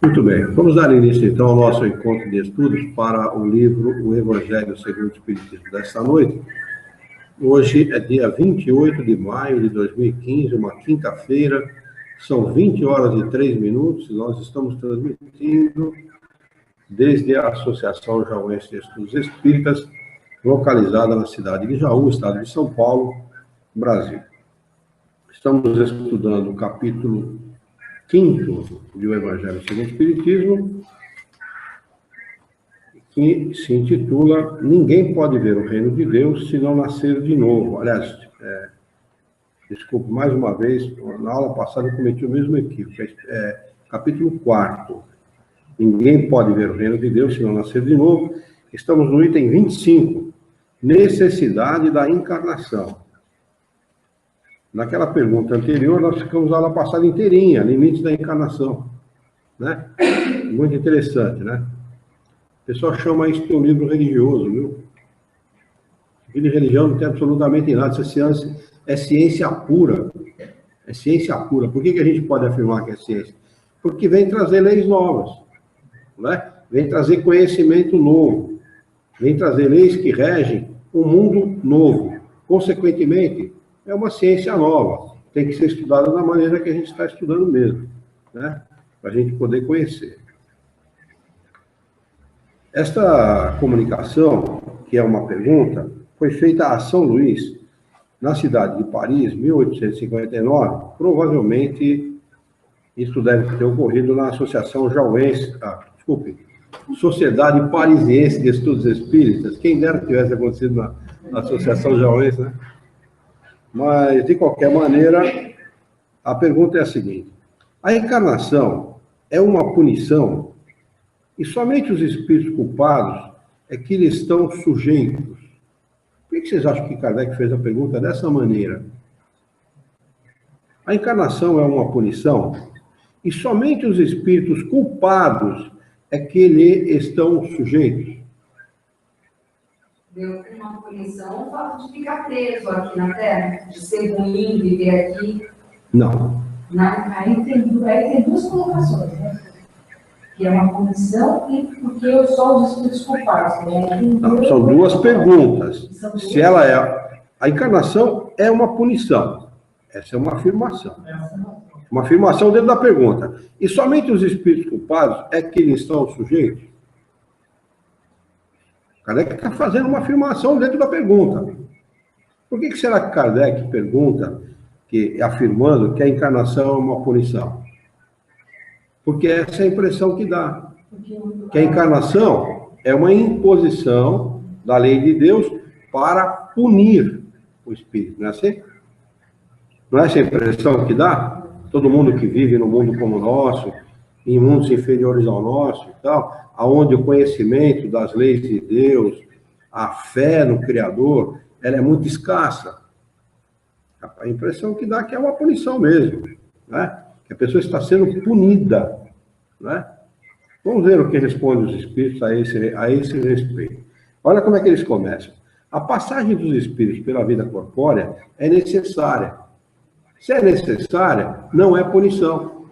Muito bem, vamos dar início então ao nosso encontro de estudos para o livro O Evangelho segundo o Espiritismo desta noite. Hoje é dia 28 de maio de 2015, uma quinta-feira, são 20 horas e 3 minutos, e nós estamos transmitindo desde a Associação Jauense de Estudos Espíritas, localizada na cidade de Jaú, estado de São Paulo, Brasil. Estamos estudando o capítulo 5º do Evangelho segundo o Espiritismo, que se intitula Ninguém pode ver o reino de Deus se não nascer de novo. Aliás, desculpe, mais uma vez, na aula passada eu cometi o mesmo equívoco. Capítulo 4º. Ninguém pode ver o reino de Deus se não nascer de novo. Estamos no item 25. Necessidade da encarnação. Naquela pergunta anterior, nós ficamos a aula passada inteirinha, limites da encarnação. Né? Muito interessante, né? O pessoal chama isso de um livro religioso, viu? De religião não tem absolutamente nada, isso é ciência pura. É ciência pura. Por que a gente pode afirmar que é ciência? Porque vem trazer leis novas, né? Vem trazer conhecimento novo, vem trazer leis que regem um mundo novo. Consequentemente, é uma ciência nova, tem que ser estudada da maneira que a gente está estudando mesmo, né? Para a gente poder conhecer. Esta comunicação, que é uma pergunta, foi feita a São Luís, na cidade de Paris, 1859. Provavelmente, isso deve ter ocorrido na Associação Jauense, Sociedade Parisiense de Estudos Espíritas. Quem dera que tivesse acontecido na Associação Jauense, né? Mas, de qualquer maneira, a pergunta é a seguinte: a encarnação é uma punição e somente os espíritos culpados é que lhes estão sujeitos? Por que vocês acham que Kardec fez a pergunta dessa maneira? A encarnação é uma punição e somente os espíritos culpados é que lhe estão sujeitos? Deu uma punição o fato de ficar preso aqui na Terra, de ser ruim, viver aqui. Não. Aí tem duas colocações, né? Que é uma punição e porque eu sou os espíritos culpados. Né? Não, são duas perguntas. Se ela é... A encarnação é uma punição. Essa é uma afirmação. Uma afirmação dentro da pergunta. E somente os espíritos culpados é que lhes estão sujeitos? Kardec está fazendo uma afirmação dentro da pergunta. Por que será que Kardec pergunta, afirmando que a encarnação é uma punição? Porque essa é a impressão que dá. Que a encarnação é uma imposição da lei de Deus para punir o espírito, não é assim? Não é essa a impressão que dá? Todo mundo que vive no mundo como o nosso, em mundos inferiores ao nosso e tal, aonde o conhecimento das leis de Deus, a fé no Criador, ela é muito escassa. A impressão que dá é que é uma punição mesmo, né? Que a pessoa está sendo punida, né? Vamos ver o que respondem os espíritos a esse respeito. Olha como é que eles começam. A passagem dos espíritos pela vida corpórea é necessária. Se é necessária, não é punição.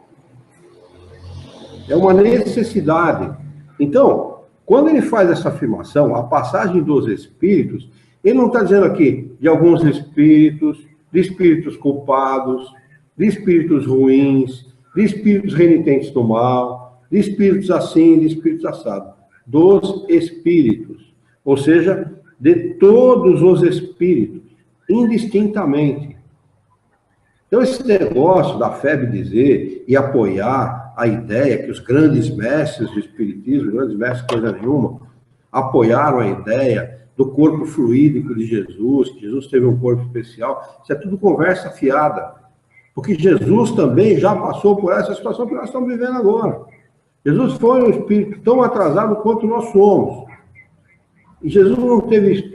É uma necessidade. Então, quando ele faz essa afirmação, a passagem dos espíritos, ele não está dizendo aqui de alguns espíritos, de espíritos culpados, de espíritos ruins, de espíritos renitentes do mal, de espíritos assim, de espíritos assados. Dos espíritos. Ou seja, de todos os espíritos, indistintamente. Então, esse negócio da FEB dizer e apoiar a ideia que os grandes mestres do espiritismo, grandes mestres coisa nenhuma, apoiaram a ideia do corpo fluídico de Jesus, que Jesus teve um corpo especial, isso é tudo conversa fiada. Porque Jesus também já passou por essa situação que nós estamos vivendo agora. Jesus foi um espírito tão atrasado quanto nós somos. E Jesus não teve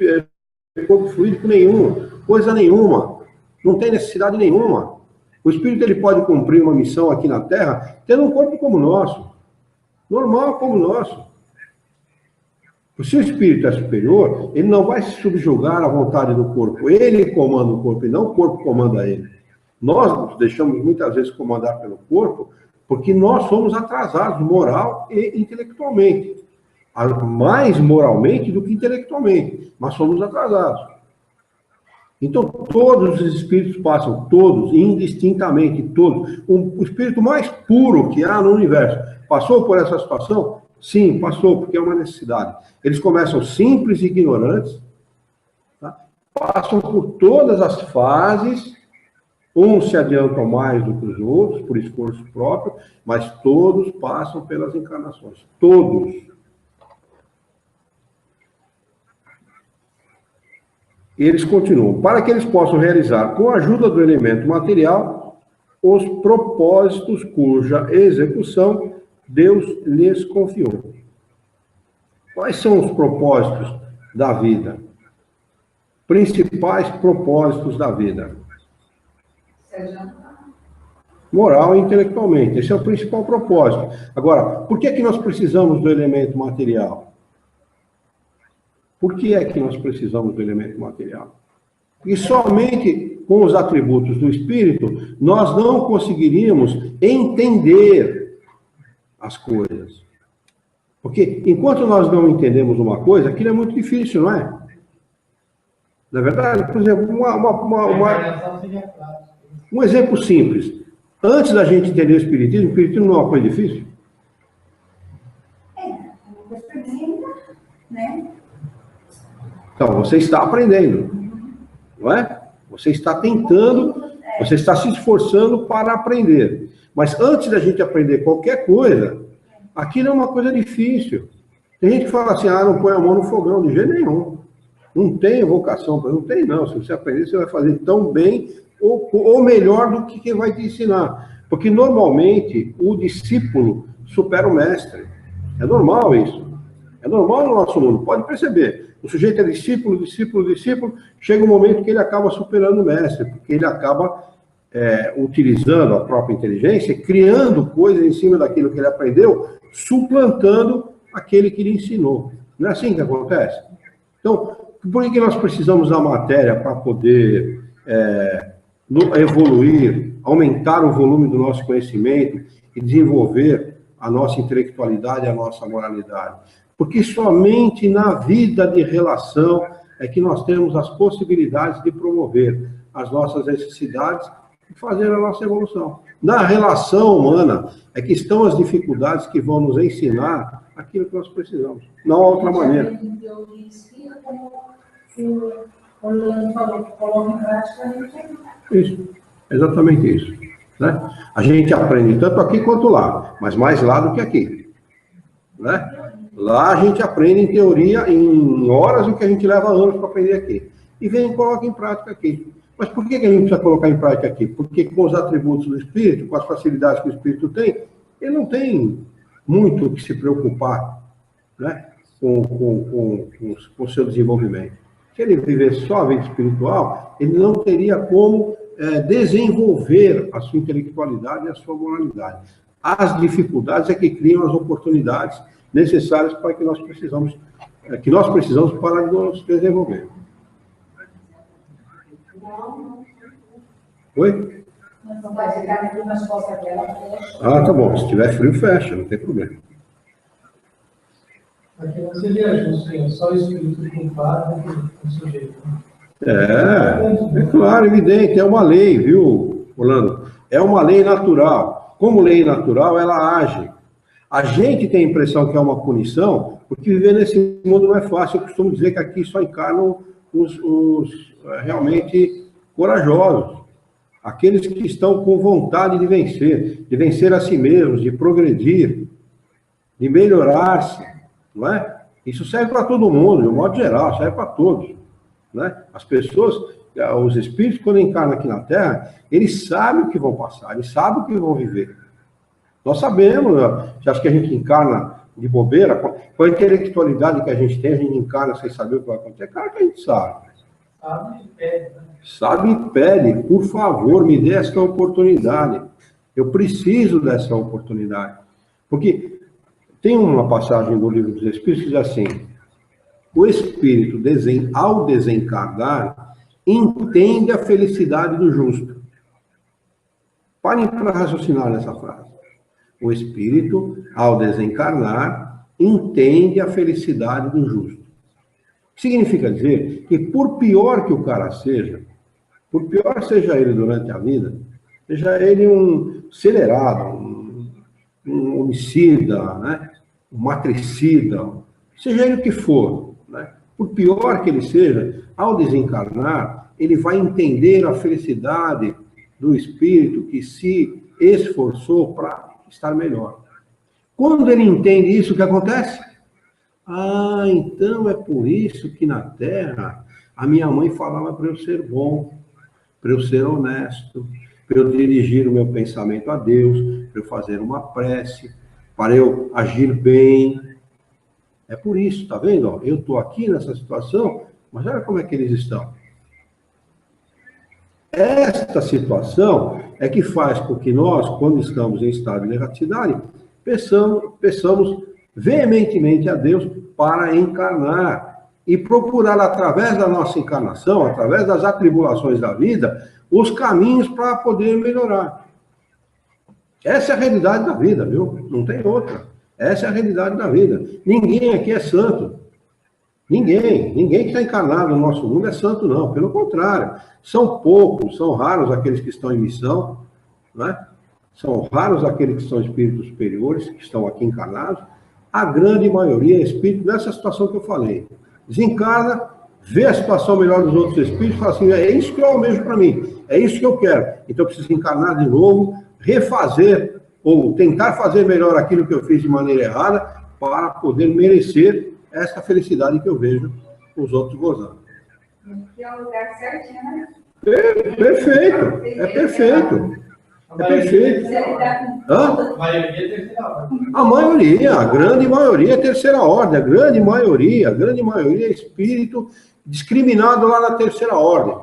corpo fluídico nenhum, coisa nenhuma. Não tem necessidade nenhuma. O espírito ele pode cumprir uma missão aqui na Terra tendo um corpo como o nosso. Normal como o nosso. Se o espírito é superior, ele não vai se subjugar à vontade do corpo. Ele comanda o corpo e não o corpo comanda ele. Nós nos deixamos muitas vezes comandar pelo corpo Porque nós somos atrasados moral e intelectualmente. Mais moralmente do que intelectualmente, mas somos atrasados. Então, todos os espíritos passam, todos, indistintamente, todos. O espírito mais puro que há no universo passou por essa situação? Sim, passou, porque é uma necessidade. Eles começam simples e ignorantes, tá? Passam por todas as fases, uns se adiantam mais do que os outros, por esforço próprio, mas todos passam pelas encarnações. Todos. E eles continuam. Para que eles possam realizar, com a ajuda do elemento material, os propósitos cuja execução Deus lhes confiou. Quais são os propósitos da vida? Principais propósitos da vida. Moral e intelectualmente. Esse é o principal propósito. Agora, por que nós precisamos do elemento material? Por que é que nós precisamos do elemento material? Porque somente com os atributos do espírito nós não conseguiríamos entender as coisas. Porque enquanto nós não entendemos uma coisa, aquilo é muito difícil, não é? Na verdade, por exemplo, um exemplo simples. Antes da gente entender o espiritismo não é uma coisa difícil? Né? Então, você está aprendendo, não é? Você está tentando, você está se esforçando para aprender. Mas antes da gente aprender qualquer coisa, aquilo é uma coisa difícil. Tem gente que fala assim, não põe a mão no fogão, de jeito nenhum. Não tem vocação, não tem não. Se você aprender, você vai fazer tão bem ou melhor do que quem vai te ensinar. Porque normalmente o discípulo supera o mestre. É normal isso. É normal no nosso mundo, pode perceber. O sujeito é discípulo, chega um momento que ele acaba superando o mestre, porque ele acaba utilizando a própria inteligência, criando coisas em cima daquilo que ele aprendeu, suplantando aquele que lhe ensinou. Não é assim que acontece? Então, por que nós precisamos da matéria para poder evoluir, aumentar o volume do nosso conhecimento e desenvolver a nossa intelectualidade e a nossa moralidade? Porque somente na vida de relação é que nós temos as possibilidades de promover as nossas necessidades e fazer a nossa evolução. Na relação humana é que estão as dificuldades que vão nos ensinar aquilo que nós precisamos. Não há outra maneira. Isso, exatamente isso. Né? A gente aprende tanto aqui quanto lá, mas mais lá do que aqui. Né? Lá a gente aprende em teoria em horas o que a gente leva anos para aprender aqui. E vem e coloca em prática aqui. Mas por que a gente precisa colocar em prática aqui? Porque com os atributos do espírito, com as facilidades que o espírito tem, ele não tem muito o que se preocupar, né, com o seu desenvolvimento. Se ele viver só a vida espiritual, ele não teria como desenvolver a sua intelectualidade e a sua moralidade. As dificuldades é que criam as oportunidades necessárias para que nós precisamos para nos desenvolver. Oi? Tá bom. Se tiver frio, fecha, não tem problema. Aqui não seria justo, só o espírito culpado do sujeito. É claro, evidente, é uma lei, viu, Orlando? É uma lei natural. Como lei natural, ela age. A gente tem a impressão que é uma punição, porque viver nesse mundo não é fácil. Eu costumo dizer que aqui só encarnam os realmente corajosos. Aqueles que estão com vontade de vencer a si mesmos, de progredir, de melhorar-se, não é? Isso serve para todo mundo, de um modo geral, serve para todos, né? As pessoas, os espíritos, quando encarnam aqui na Terra, eles sabem o que vão passar, eles sabem o que vão viver. Nós sabemos, você acha que a gente encarna de bobeira? Com a intelectualidade que a gente tem, a gente encarna sem saber o que vai acontecer? Claro que a gente sabe. Sabe e pede. Sabe e pede, por favor, me dê essa oportunidade. Eu preciso dessa oportunidade. Porque tem uma passagem do Livro dos Espíritos que diz assim: o espírito, ao desencarnar, entende a felicidade do justo. Parem para raciocinar nessa frase. O espírito, ao desencarnar, entende a felicidade do justo. Significa dizer que, por pior que o cara seja, por pior seja ele durante a vida, seja ele um acelerado, um homicida, né? Um matricida, seja ele o que for, né? Por pior que ele seja, ao desencarnar, ele vai entender a felicidade do espírito que se esforçou para estar melhor. Quando ele entende isso, o que acontece? Ah, então é por isso que na Terra a minha mãe falava para eu ser bom, para eu ser honesto, para eu dirigir o meu pensamento a Deus, para eu fazer uma prece, para eu agir bem. É por isso, tá vendo? Ó, eu estou aqui nessa situação, mas olha como é que eles estão. Esta situação é que faz com que nós, quando estamos em estado de negatividade, peçamos veementemente a Deus para encarnar e procurar, através da nossa encarnação, através das atribulações da vida, os caminhos para poder melhorar. Essa é a realidade da vida, viu? Não tem outra. Essa é a realidade da vida. Ninguém aqui é santo. Ninguém que está encarnado no nosso mundo é santo, não. Pelo contrário, são poucos, são raros aqueles que estão em missão, né? São raros aqueles que são espíritos superiores, que estão aqui encarnados. A grande maioria é espírito nessa situação que eu falei. Desencarna, vê a situação melhor dos outros espíritos e fala assim, é isso que eu almejo para mim, é isso que eu quero. Então eu preciso encarnar de novo, refazer, ou tentar fazer melhor aquilo que eu fiz de maneira errada, para poder merecer essa felicidade que eu vejo os outros gozando. Que é o lugar certinho, né? Perfeito, é perfeito. É perfeito. Hã? A maioria é terceira ordem. A maioria, a grande maioria é terceira ordem, a grande maioria é espírito discriminado lá na terceira ordem,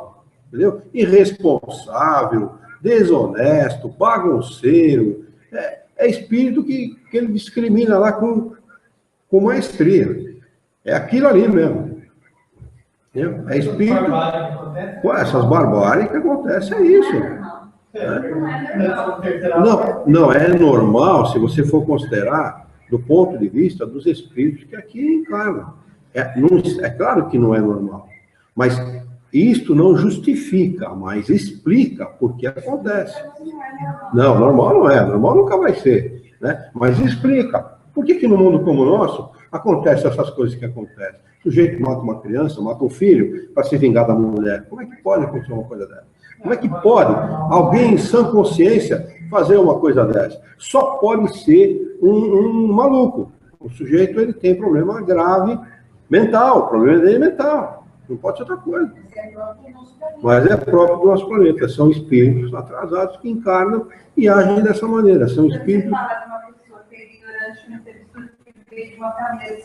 entendeu? Irresponsável, desonesto, bagunceiro, é espírito que ele discrimina lá com maestria. É aquilo ali mesmo. Entendeu? É espírito. Essas barbáries que acontecem, é isso. Não é normal se você for considerar do ponto de vista dos espíritos que aqui encarnam. É claro que não é normal, mas isto não justifica, mas explica por que acontece. Não, normal não é, normal nunca vai ser, né? Mas explica. Por que no mundo como o nosso acontecem essas coisas que acontecem? O sujeito mata uma criança, mata um filho para se vingar da mulher. Como é que pode acontecer uma coisa dessa? Como é que pode alguém em sã consciência fazer uma coisa dessa? Só pode ser um maluco. O sujeito ele tem problema grave mental, o problema dele é mental. Não pode ser outra coisa. Mas é próprio do nosso planeta. São espíritos atrasados que encarnam e agem dessa maneira. São espíritos... Você fala de uma pessoa que é ignorante, não teve estudo, que veio de uma família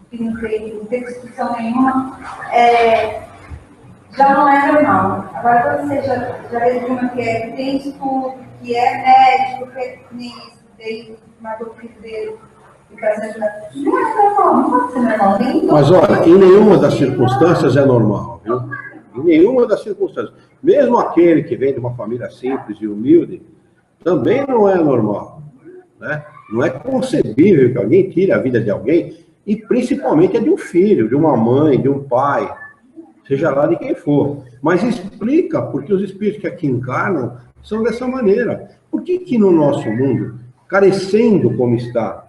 que não teve discussão nenhuma, já não é normal. Agora, quando você já veio de uma que tem estudo, que é médico, que é tem matou o filho dele, não é normal, não pode ser normal. Mas olha, em nenhuma das circunstâncias é normal, viu? Em nenhuma das circunstâncias. Mesmo aquele que vem de uma família simples e humilde, também não é normal, né? Não é concebível que alguém tire a vida de alguém, e principalmente a de um filho, de uma mãe, de um pai, seja lá de quem for. Mas explica porque os espíritos que aqui encarnam são dessa maneira. Por que no nosso mundo, carecendo como está,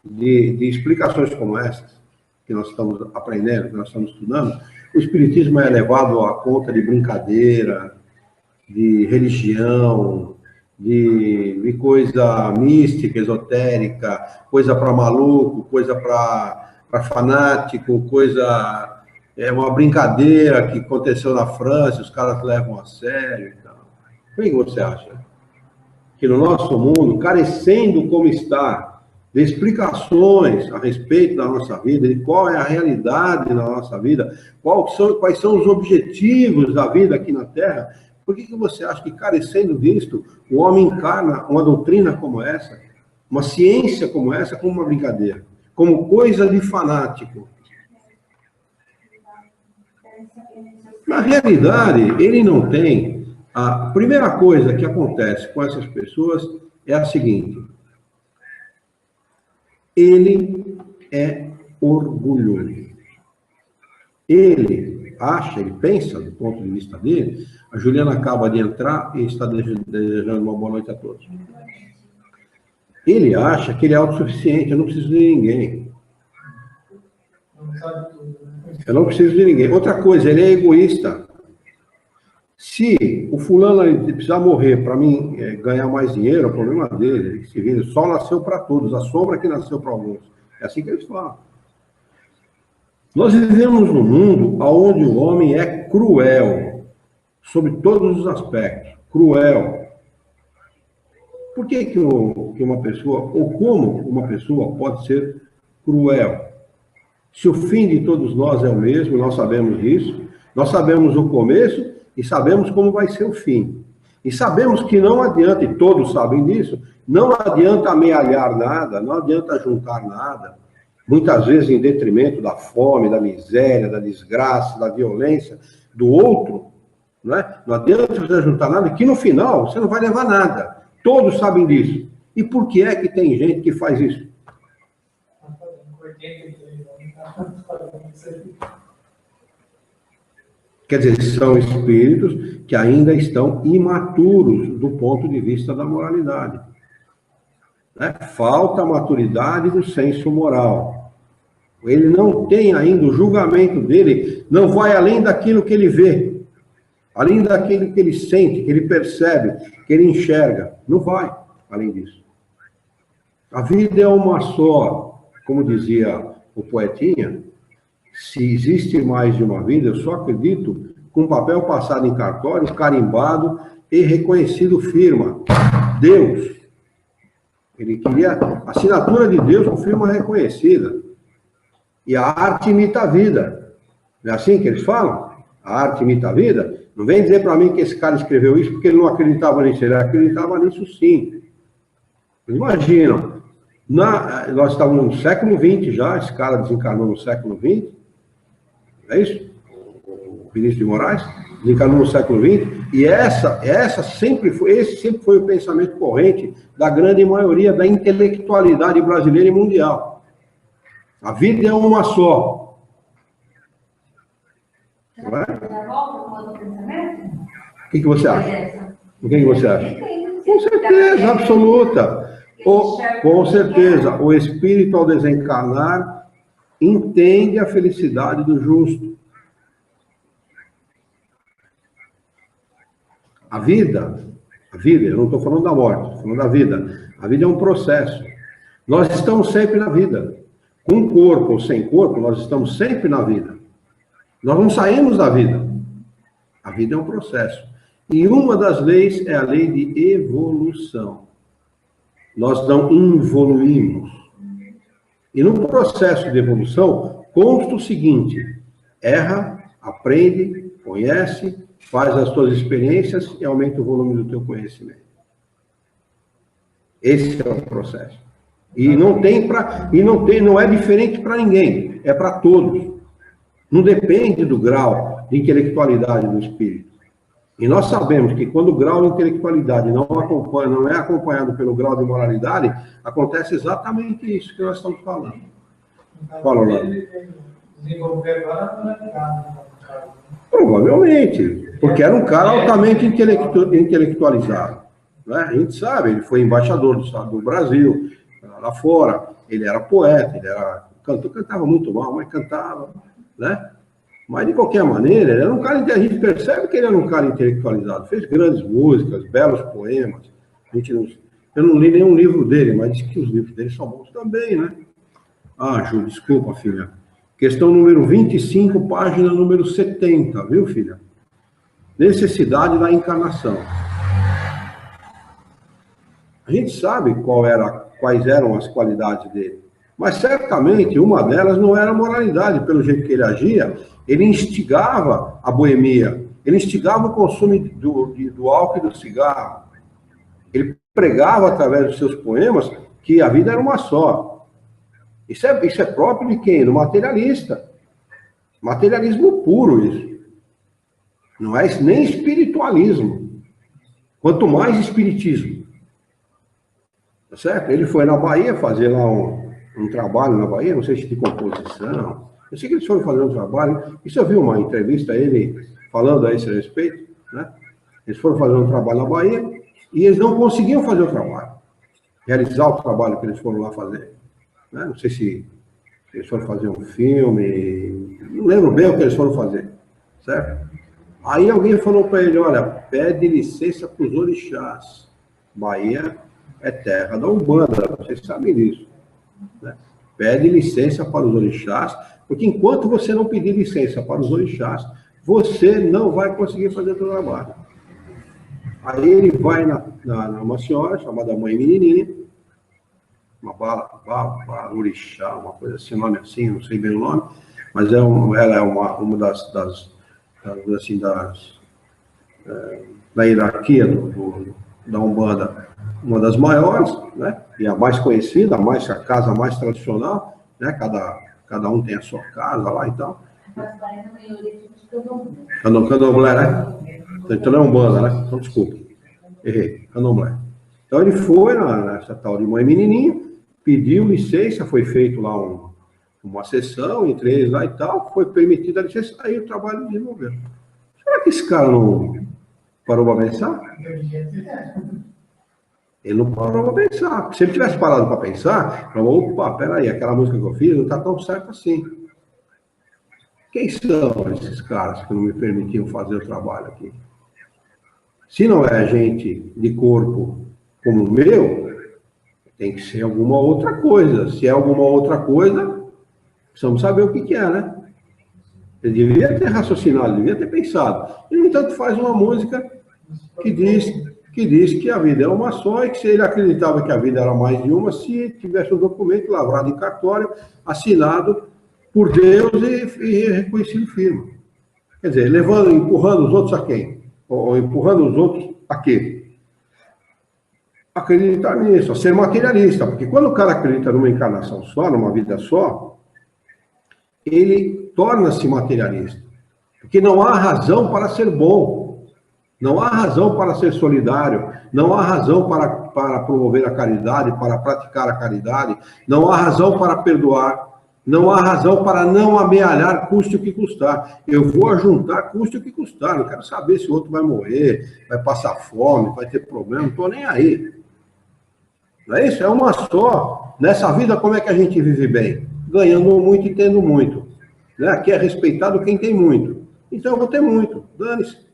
de explicações como essas, que nós estamos aprendendo, que nós estamos estudando, o espiritismo é levado à conta de brincadeira, de religião, de coisa mística, esotérica, coisa para maluco, coisa para fanático, coisa... É uma brincadeira que aconteceu na França, os caras levam a sério e tal. O que você acha? Que no nosso mundo, carecendo como está, de explicações a respeito da nossa vida, de qual é a realidade da nossa vida, quais são os objetivos da vida aqui na Terra, por que você acha que, carecendo disto, o homem encarna uma doutrina como essa, uma ciência como essa, como uma brincadeira, como coisa de fanático? Na realidade, ele não tem... A primeira coisa que acontece com essas pessoas é a seguinte: ele é orgulhoso. Ele acha, ele pensa, do ponto de vista dele, a Juliana acaba de entrar e está desejando uma boa noite a todos. Ele acha que ele é autossuficiente, eu não preciso de ninguém. Eu não preciso de ninguém. Outra coisa, ele é egoísta. Se o fulano ele precisar morrer para mim ganhar mais dinheiro, é o problema dele. O sol nasceu para todos, a sombra que nasceu para alguns. É assim que eles falam. Nós vivemos num mundo onde o homem é cruel, sob todos os aspectos. Cruel. Por que uma pessoa, ou como uma pessoa pode ser cruel? Se o fim de todos nós é o mesmo, nós sabemos disso, nós sabemos o começo e sabemos como vai ser o fim. E sabemos que não adianta, e todos sabem disso, não adianta amealhar nada, não adianta juntar nada, muitas vezes em detrimento da fome, da miséria, da desgraça, da violência do outro, não é? Não adianta você juntar nada, que no final você não vai levar nada. Todos sabem disso. E por que é que tem gente que faz isso? Quer dizer, são espíritos que ainda estão imaturos do ponto de vista da moralidade. Né? Falta a maturidade do senso moral. Ele não tem ainda, o julgamento dele não vai além daquilo que ele vê, além daquilo que ele sente, que ele percebe, que ele enxerga. Não vai além disso. A vida é uma só, como dizia o poetinha. Se existe mais de uma vida, eu só acredito com papel passado em cartório, carimbado e reconhecido firma. Deus. Ele queria a assinatura de Deus com firma reconhecida. E a arte imita a vida. Não é assim que eles falam? A arte imita a vida? Não vem dizer para mim que esse cara escreveu isso porque ele não acreditava nisso. Ele acreditava nisso sim. Imaginam. Nós estávamos no século XX já, esse cara desencarnou no século XX. É isso? O Vinícius de Moraes desencarnou no século XX. E esse sempre foi o pensamento corrente da grande maioria da intelectualidade brasileira e mundial. A vida é uma só. Não é? O que você acha? O que você acha? Com certeza, absoluta. Com certeza, o espírito ao desencarnar entende a felicidade do justo. A vida, eu não estou falando da morte, estou falando da vida. A vida é um processo. Nós estamos sempre na vida. Com corpo ou sem corpo, nós estamos sempre na vida. Nós não saímos da vida. A vida é um processo. E uma das leis é a lei de evolução. Nós não evoluímos. E no processo de evolução, consta o seguinte: erra, aprende, conhece, faz as suas experiências e aumenta o volume do teu conhecimento. Esse é o processo. E não é diferente para ninguém, é para todos. Não depende do grau de intelectualidade do espírito. E nós sabemos que quando o grau de intelectualidade não é acompanhado pelo grau de moralidade, acontece exatamente isso que nós estamos falando. Fala, Orlando. Provavelmente, porque era um cara altamente intelectualizado. Né? A gente sabe, ele foi embaixador do Estado do Brasil, lá fora, ele era poeta, ele era cantor, cantava muito mal, mas cantava, né? Mas, de qualquer maneira, ele era um cara, a gente percebe que ele era um cara intelectualizado, fez grandes músicas, belos poemas. Eu não li nenhum livro dele, mas diz que os livros dele são bons também, né? Ah, Ju, desculpa, filha. Questão número 25, página número 70, viu, filha? Necessidade da encarnação. A gente sabe quais eram as qualidades dele. Mas, certamente, uma delas não era a moralidade. Pelo jeito que ele agia, ele instigava a boemia. Ele instigava o consumo do álcool e do cigarro. Ele pregava, através dos seus poemas, que a vida era uma só. Isso é próprio de quem? Do materialista. Materialismo puro, isso. Não é nem espiritualismo. Quanto mais espiritismo. Tá certo? Ele foi na Bahia fazer lá um trabalho na Bahia, não sei se de composição. Eu sei que eles foram fazer um trabalho. Isso eu vi uma entrevista, ele falando a esse respeito, né? Eles foram fazer um trabalho na Bahia e eles não conseguiam fazer o trabalho, realizar o trabalho que eles foram lá fazer. Né? Não sei se eles foram fazer um filme, não lembro bem o que eles foram fazer, certo? Aí alguém falou para ele, olha, pede licença para os orixás. Bahia é terra da Umbanda, vocês sabem disso. Né? Pede licença para os orixás, porque enquanto você não pedir licença para os orixás, você não vai conseguir fazer o seu trabalho. Aí ele vai numa senhora chamada Mãe Menininha, uma orixá, uma coisa assim, nome assim, não sei bem o nome, mas ela é uma da hierarquia da Umbanda, uma das maiores, né? E a mais conhecida, a casa mais tradicional, né? Cada um tem a sua casa lá e tal. Candomblé, né? Então não é Umbanda, né? Então desculpe, errei, Candomblé. Então ele foi nessa tal de Mãe Menininha, pediu licença, foi feito lá uma sessão entre eles lá e tal, foi permitida a licença, aí o trabalho desenvolveu. Será que esse cara não parou para pensar? Ele não parou para pensar. Porque se ele tivesse parado para pensar, falou, opa, peraí, aquela música que eu fiz não está tão certa assim. Quem são esses caras que não me permitiam fazer o trabalho aqui? Se não é gente de corpo como o meu, tem que ser alguma outra coisa. Se é alguma outra coisa, precisamos saber o que é, né? Ele devia ter raciocinado, devia ter pensado. E, no entanto, faz uma música que diz que a vida é uma só e que se ele acreditava que a vida era mais de uma, se tivesse um documento lavrado em cartório, assinado por Deus e reconhecido firme. Quer dizer, empurrando os outros a quem? Ou empurrando os outros a quê? Acreditar nisso, a ser materialista. Porque quando o cara acredita numa encarnação só, numa vida só, ele torna-se materialista. Porque não há razão para ser bom. Não há razão para ser solidário, não há razão para promover a caridade, para praticar a caridade, não há razão para perdoar, não há razão para não amealhar, custe o que custar. Eu vou ajuntar, custe o que custar, não quero saber se o outro vai morrer, vai passar fome, vai ter problema, não estou nem aí. Não é isso? É uma só. Nessa vida, como é que a gente vive bem? Ganhando muito e tendo muito. Né? Aqui é respeitado quem tem muito. Então eu vou ter muito, dane-se.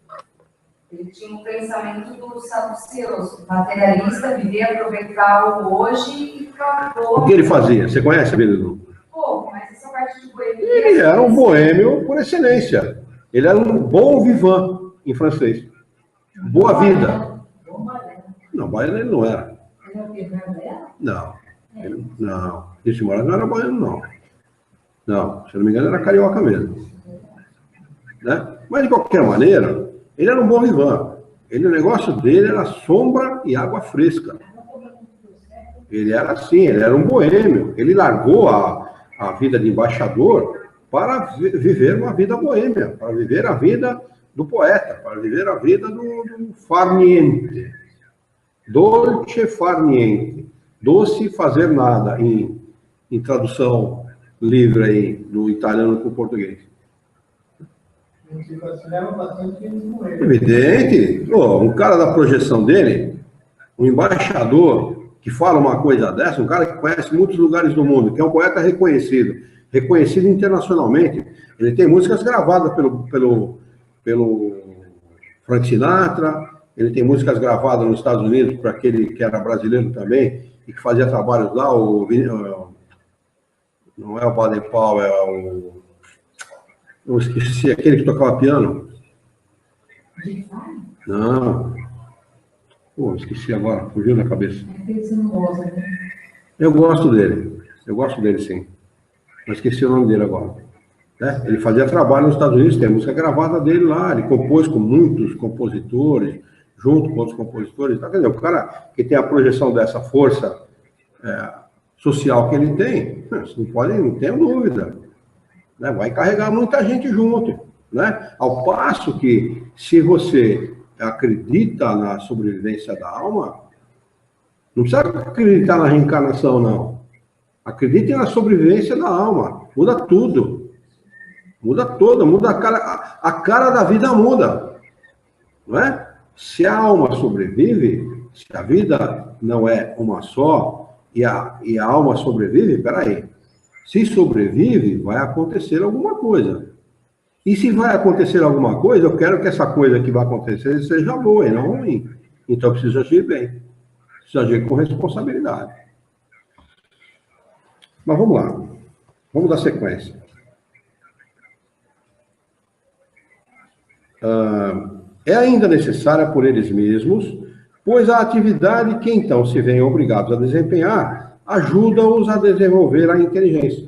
Ele tinha um pensamento do saduceus, materialista, viver, aproveitar o hoje e ficar O que ele fazia? Você conhece a vida do... Pô, mas essa parte de boêmio... Ele era um boêmio por excelência. Ele era um bon vivant, em francês. Boa vida. Não, baiano ele não era. Ele é o quê? Não. Não. Esse Moraes não era baiano, não. Não, se eu não me engano, era carioca mesmo. Né? Mas, de qualquer maneira... Ele era um bom vivant. O negócio dele era sombra e água fresca. Ele era assim, ele era um boêmio. Ele largou a vida de embaixador para viver uma vida boêmia, para viver a vida do poeta, para viver a vida do far niente. Dolce far niente. Doce fazer nada, em tradução livre aí, do italiano para o português. Evidente. Um cara da projeção dele, um embaixador que fala uma coisa dessa, um cara que conhece muitos lugares do mundo, que é um poeta reconhecido internacionalmente. Ele tem músicas gravadas pelo Frank Sinatra, ele tem músicas gravadas nos Estados Unidos para aquele que era brasileiro também e que fazia trabalhos lá, não é o Baden Powell, é o... Eu esqueci, aquele que tocava piano. Não. Pô, esqueci agora, fugiu da cabeça. Eu gosto dele, sim. Mas esqueci o nome dele agora. Né? Ele fazia trabalho nos Estados Unidos, tem música gravada dele lá, ele compôs com muitos compositores, junto com outros compositores. Tá? Quer dizer, o cara que tem a projeção dessa força social que ele tem, não tenho dúvida. Né, vai carregar muita gente junto, né? Ao passo que, se você acredita na sobrevivência da alma, Não precisa acreditar na reencarnação, não. Acreditem na sobrevivência da alma. Muda tudo. Muda toda, muda a cara da vida muda. Não é? Se a alma sobrevive, se a vida não é uma só, e a alma sobrevive, peraí. Se sobrevive, vai acontecer alguma coisa. E se vai acontecer alguma coisa, eu quero que essa coisa que vai acontecer seja boa e não ruim. Então eu preciso agir bem. Preciso agir com responsabilidade. Mas vamos lá. Vamos dar sequência. É ainda necessária por eles mesmos, pois a atividade que então se veem obrigados a desempenhar ajuda-os a desenvolver a inteligência.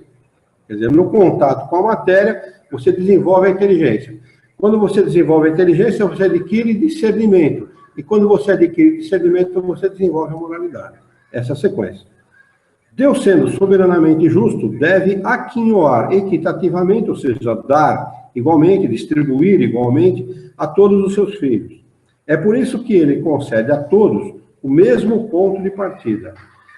Quer dizer, no contato com a matéria, você desenvolve a inteligência. Quando você desenvolve a inteligência, você adquire discernimento. E quando você adquire discernimento, você desenvolve a moralidade. Essa é a sequência. Deus, sendo soberanamente justo, deve aquinhoar equitativamente, ou seja, dar igualmente, distribuir igualmente a todos os seus filhos. É por isso que ele concede a todos o mesmo ponto de partida,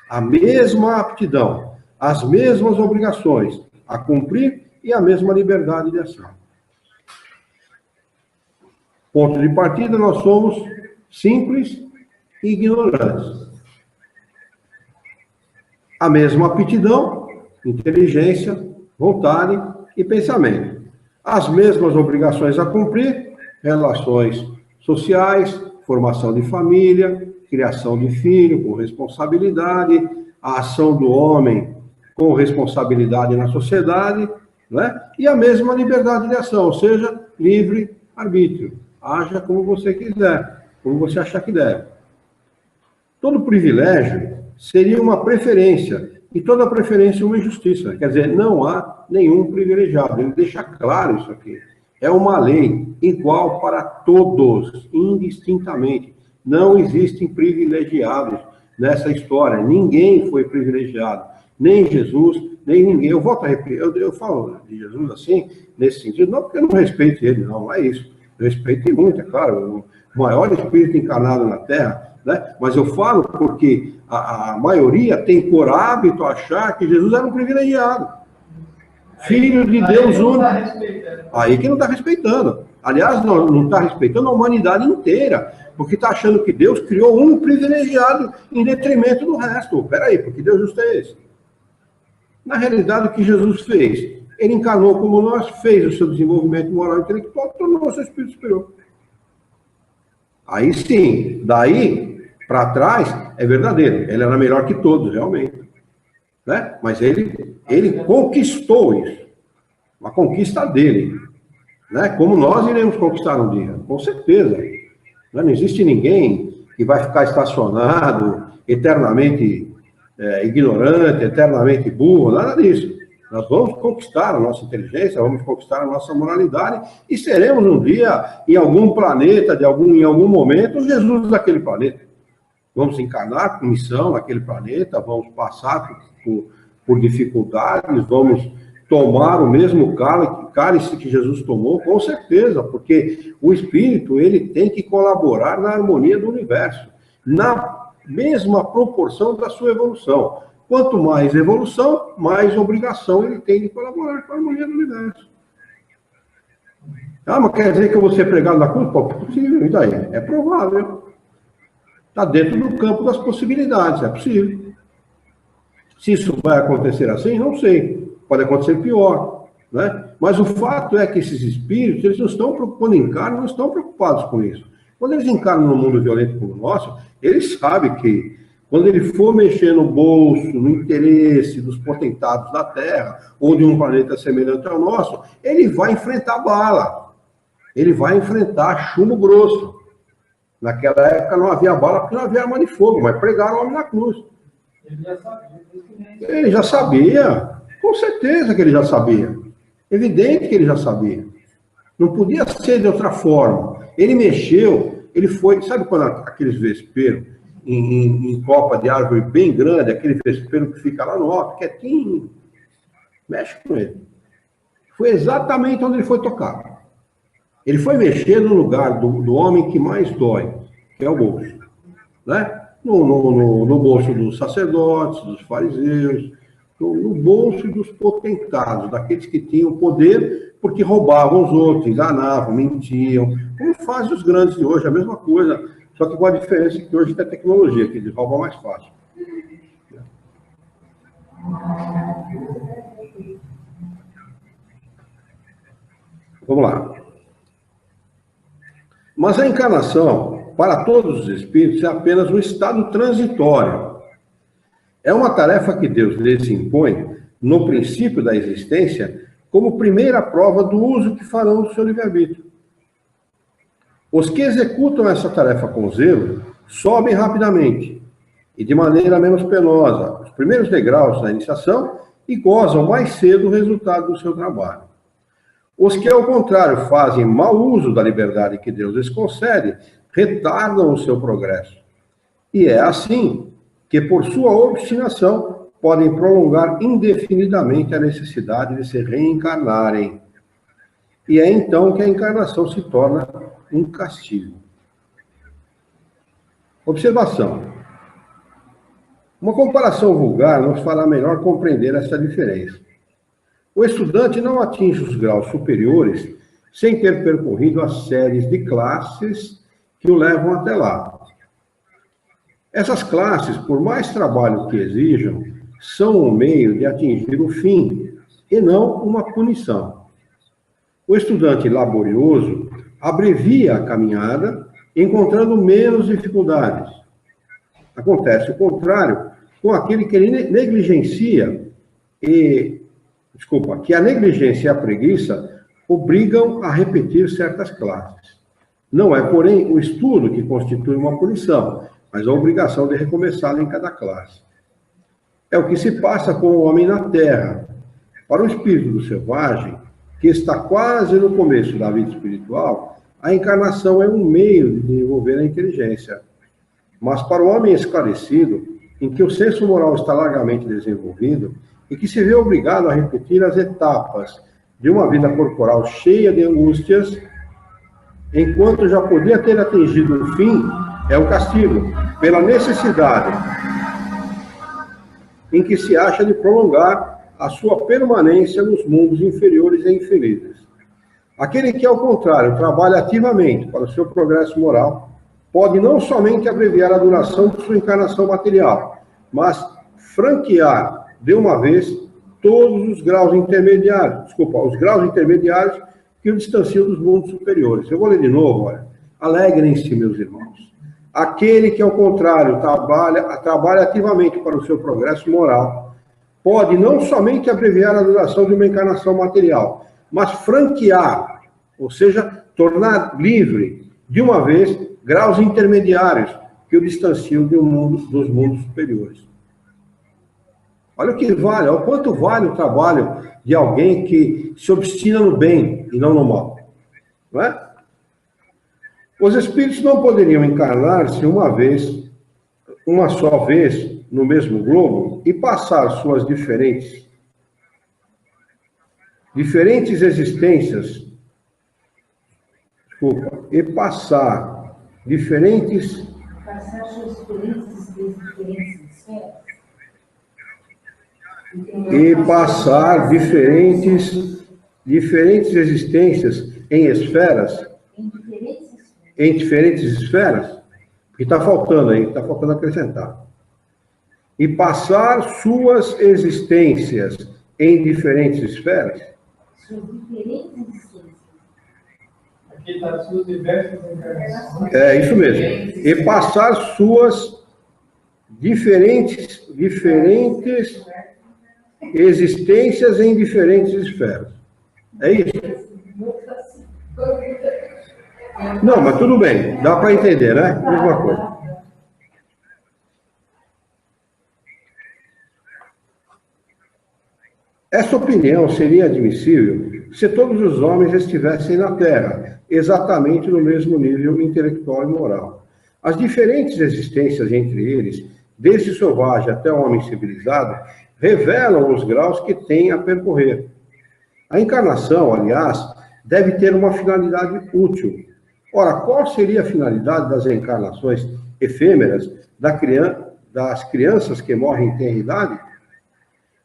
a mesma aptidão, as mesmas obrigações a cumprir e a mesma liberdade de ação. Ponto de partida, nós somos simples e ignorantes. A mesma aptidão, inteligência, vontade e pensamento. As mesmas obrigações a cumprir, relações sociais, formação de família, criação de filho com responsabilidade, a ação do homem com responsabilidade na sociedade, né? E a mesma liberdade de ação, ou seja, livre arbítrio. Haja como você quiser, como você achar que deve. Todo privilégio seria uma preferência, e toda preferência uma injustiça. Quer dizer, não há nenhum privilegiado. Ele deixa claro isso aqui. É uma lei igual para todos, indistintamente. Não existem privilegiados nessa história. Ninguém foi privilegiado. Nem Jesus, nem ninguém. Eu volto a repetir. Eu falo de Jesus assim, nesse sentido, não porque eu não respeito ele, não é isso. Eu respeito muito, é claro. O maior espírito encarnado na Terra, né? Mas eu falo porque a maioria tem por hábito achar que Jesus era um privilegiado. Filho de Deus único. Aí que não está respeitando. Aliás, não está respeitando a humanidade inteira, porque está achando que Deus criou um privilegiado em detrimento do resto. Peraí, porque Deus justo é esse? Na realidade, o que Jesus fez? Ele encarnou como nós, fez o seu desenvolvimento moral e intelectual, tornou-se o espírito superior. Aí sim, daí para trás, é verdadeiro. Ele era melhor que todos, realmente. Né? Mas ele conquistou isso. Uma conquista dele. Né? Como nós iremos conquistar um dia. Com certeza. Não existe ninguém que vai ficar estacionado, eternamente ignorante, eternamente burro, nada disso. Nós vamos conquistar a nossa inteligência, vamos conquistar a nossa moralidade e seremos um dia, em algum planeta, em algum momento, Jesus daquele planeta. Vamos encarnar com missão naquele planeta, vamos passar por dificuldades, vamos tomar o mesmo cálice que Jesus tomou, com certeza, porque o Espírito ele tem que colaborar na harmonia do universo, na mesma proporção da sua evolução. Quanto mais evolução, mais obrigação ele tem de colaborar com a harmonia do universo. Ah, mas quer dizer que eu vou ser pregado na cruz? Pô, é possível, e daí? É provável. Está dentro do campo das possibilidades, é possível. Se isso vai acontecer assim, não sei. Pode acontecer pior, né? Mas o fato é que esses espíritos, eles não estão quando encarnam, não estão preocupados com isso. Quando eles encarnam num mundo violento como o nosso, eles sabem que quando ele for mexer no bolso, no interesse dos potentados da Terra, ou de um planeta semelhante ao nosso, ele vai enfrentar bala. Ele vai enfrentar chumbo grosso. Naquela época não havia bala porque não havia arma de fogo, mas pregaram o homem na cruz. Ele já sabia. Com certeza que ele já sabia. Evidente que ele já sabia. Não podia ser de outra forma. Ele mexeu, ele foi... Sabe quando aqueles vesperos em copa de árvore bem grande, aquele vespeiro que fica lá no alto, quietinho, mexe com ele. Foi exatamente onde ele foi tocar. Ele foi mexer no lugar do homem que mais dói, que é o bolso. Né? no bolso dos sacerdotes, dos fariseus, no bolso dos potentados, daqueles que tinham poder porque roubavam os outros, enganavam, mentiam, como fazem os grandes de hoje, a mesma coisa, só que com a diferença que hoje tem tecnologia, que eles roubam mais fácil. Vamos lá. Mas a encarnação, para todos os espíritos, é apenas um estado transitório. É uma tarefa que Deus lhes impõe, no princípio da existência, como primeira prova do uso que farão do seu livre-arbítrio. Os que executam essa tarefa com zelo sobem rapidamente e de maneira menos penosa os primeiros degraus da iniciação e gozam mais cedo o resultado do seu trabalho. Os que, ao contrário, fazem mau uso da liberdade que Deus lhes concede, retardam o seu progresso. E é assim que, por sua obstinação, podem prolongar indefinidamente a necessidade de se reencarnarem. E é então que a encarnação se torna um castigo. Observação. Uma comparação vulgar nos fará melhor compreender essa diferença. O estudante não atinge os graus superiores sem ter percorrido as séries de classes que o levam até lá. Essas classes, por mais trabalho que exijam, são um meio de atingir o fim, e não uma punição. O estudante laborioso abrevia a caminhada, encontrando menos dificuldades. Acontece o contrário com aquele que negligencia que a negligência e a preguiça obrigam a repetir certas classes. Não é, porém, o estudo que constitui uma punição, mas a obrigação de recomeçá-la em cada classe. É o que se passa com o homem na Terra. Para o espírito do selvagem, que está quase no começo da vida espiritual, a encarnação é um meio de desenvolver a inteligência. Mas para o homem esclarecido, em que o senso moral está largamente desenvolvido, e que se vê obrigado a repetir as etapas de uma vida corporal cheia de angústias, enquanto já podia ter atingido o fim, é um castigo, pela necessidade em que se acha de prolongar a sua permanência nos mundos inferiores e infelizes. Aquele que, ao contrário, trabalha ativamente para o seu progresso moral, pode não somente abreviar a duração de sua encarnação material, mas franquear de uma vez todos os graus intermediários, os graus intermediários que o distanciam dos mundos superiores. Eu vou ler de novo, olha. Alegrem-se, meus irmãos. Aquele que, ao contrário, trabalha ativamente para o seu progresso moral, pode não somente abreviar a duração de uma encarnação material, mas franquear, ou seja, tornar livre, de uma vez, graus intermediários que o distanciam dos mundos superiores. Olha o que vale, olha o quanto vale o trabalho de alguém que se obstina no bem e não no mal. Não é? Os espíritos não poderiam encarnar-se uma só vez, no mesmo globo, e passar suas diferentes existências, passar suas diferentes existências em esferas, em diferentes esferas, que está faltando aí, está faltando acrescentar. E passar suas existências em diferentes esferas. Aqui está suas diversas encarnações. É isso mesmo. E passar suas diferentes existências em diferentes esferas. É isso? Não, mas tudo bem. Dá para entender, né? Mesma coisa. Essa opinião seria admissível se todos os homens estivessem na Terra, exatamente no mesmo nível intelectual e moral. As diferentes existências entre eles, desde o selvagem até o homem civilizado, revelam os graus que têm a percorrer. A encarnação, aliás, deve ter uma finalidade útil. Ora, qual seria a finalidade das encarnações efêmeras das crianças que morrem em tenra idade,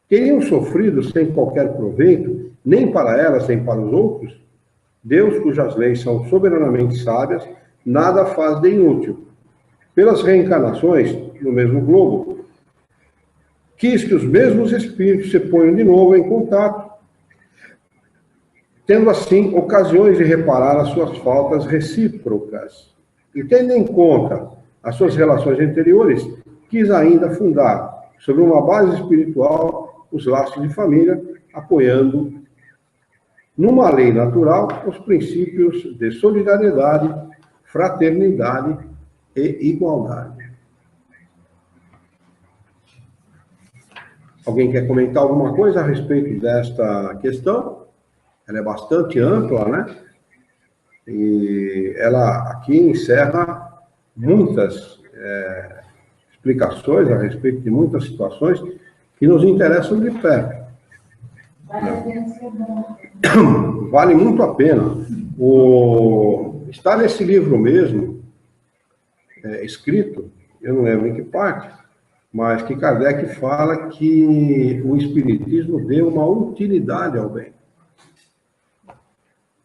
teriam sofrido sem qualquer proveito, nem para elas, nem para os outros? Deus, cujas leis são soberanamente sábias, nada faz de inútil. Pelas reencarnações, no mesmo globo, quis que os mesmos espíritos se ponham de novo em contato, tendo assim ocasiões de reparar as suas faltas recíprocas. E tendo em conta as suas relações anteriores, quis ainda fundar, sobre uma base espiritual, os laços de família, apoiando numa lei natural os princípios de solidariedade, fraternidade e igualdade. Alguém quer comentar alguma coisa a respeito desta questão? Ela é bastante ampla, né? E ela aqui encerra muitas explicações a respeito de muitas situações que nos interessam de perto. Vale muito a pena. Está nesse livro mesmo, escrito, eu não lembro em que parte, mas que Kardec fala que o Espiritismo deu uma utilidade ao bem.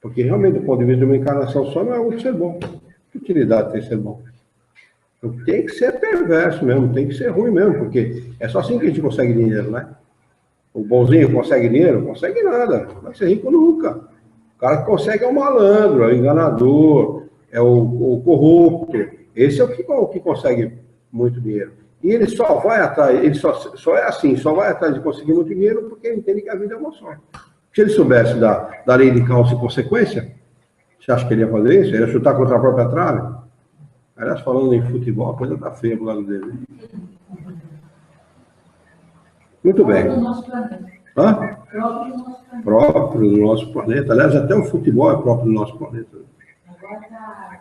Porque realmente, do ponto de vista de uma encarnação só, não é útil ser bom. Que utilidade tem ser bom? Então, tem que ser perverso mesmo, tem que ser ruim mesmo, porque é só assim que a gente consegue dinheiro, né? O bonzinho consegue dinheiro? Não consegue nada, não vai ser rico nunca. O cara que consegue é o malandro, é o enganador, é o corrupto. Esse é o que consegue muito dinheiro. E ele só vai atrás, ele só é assim, só vai atrás de conseguir muito dinheiro porque ele entende que a vida é uma só. Se ele soubesse da lei de causa e consequência, você acha que ele ia fazer isso? Ele ia chutar contra a própria trave? Aliás, falando em futebol, a coisa está feia pro lado dele. Muito bem. Próprio do nosso planeta. Hã? Próprio do nosso planeta. Aliás, até o futebol é próprio do nosso planeta. Agora está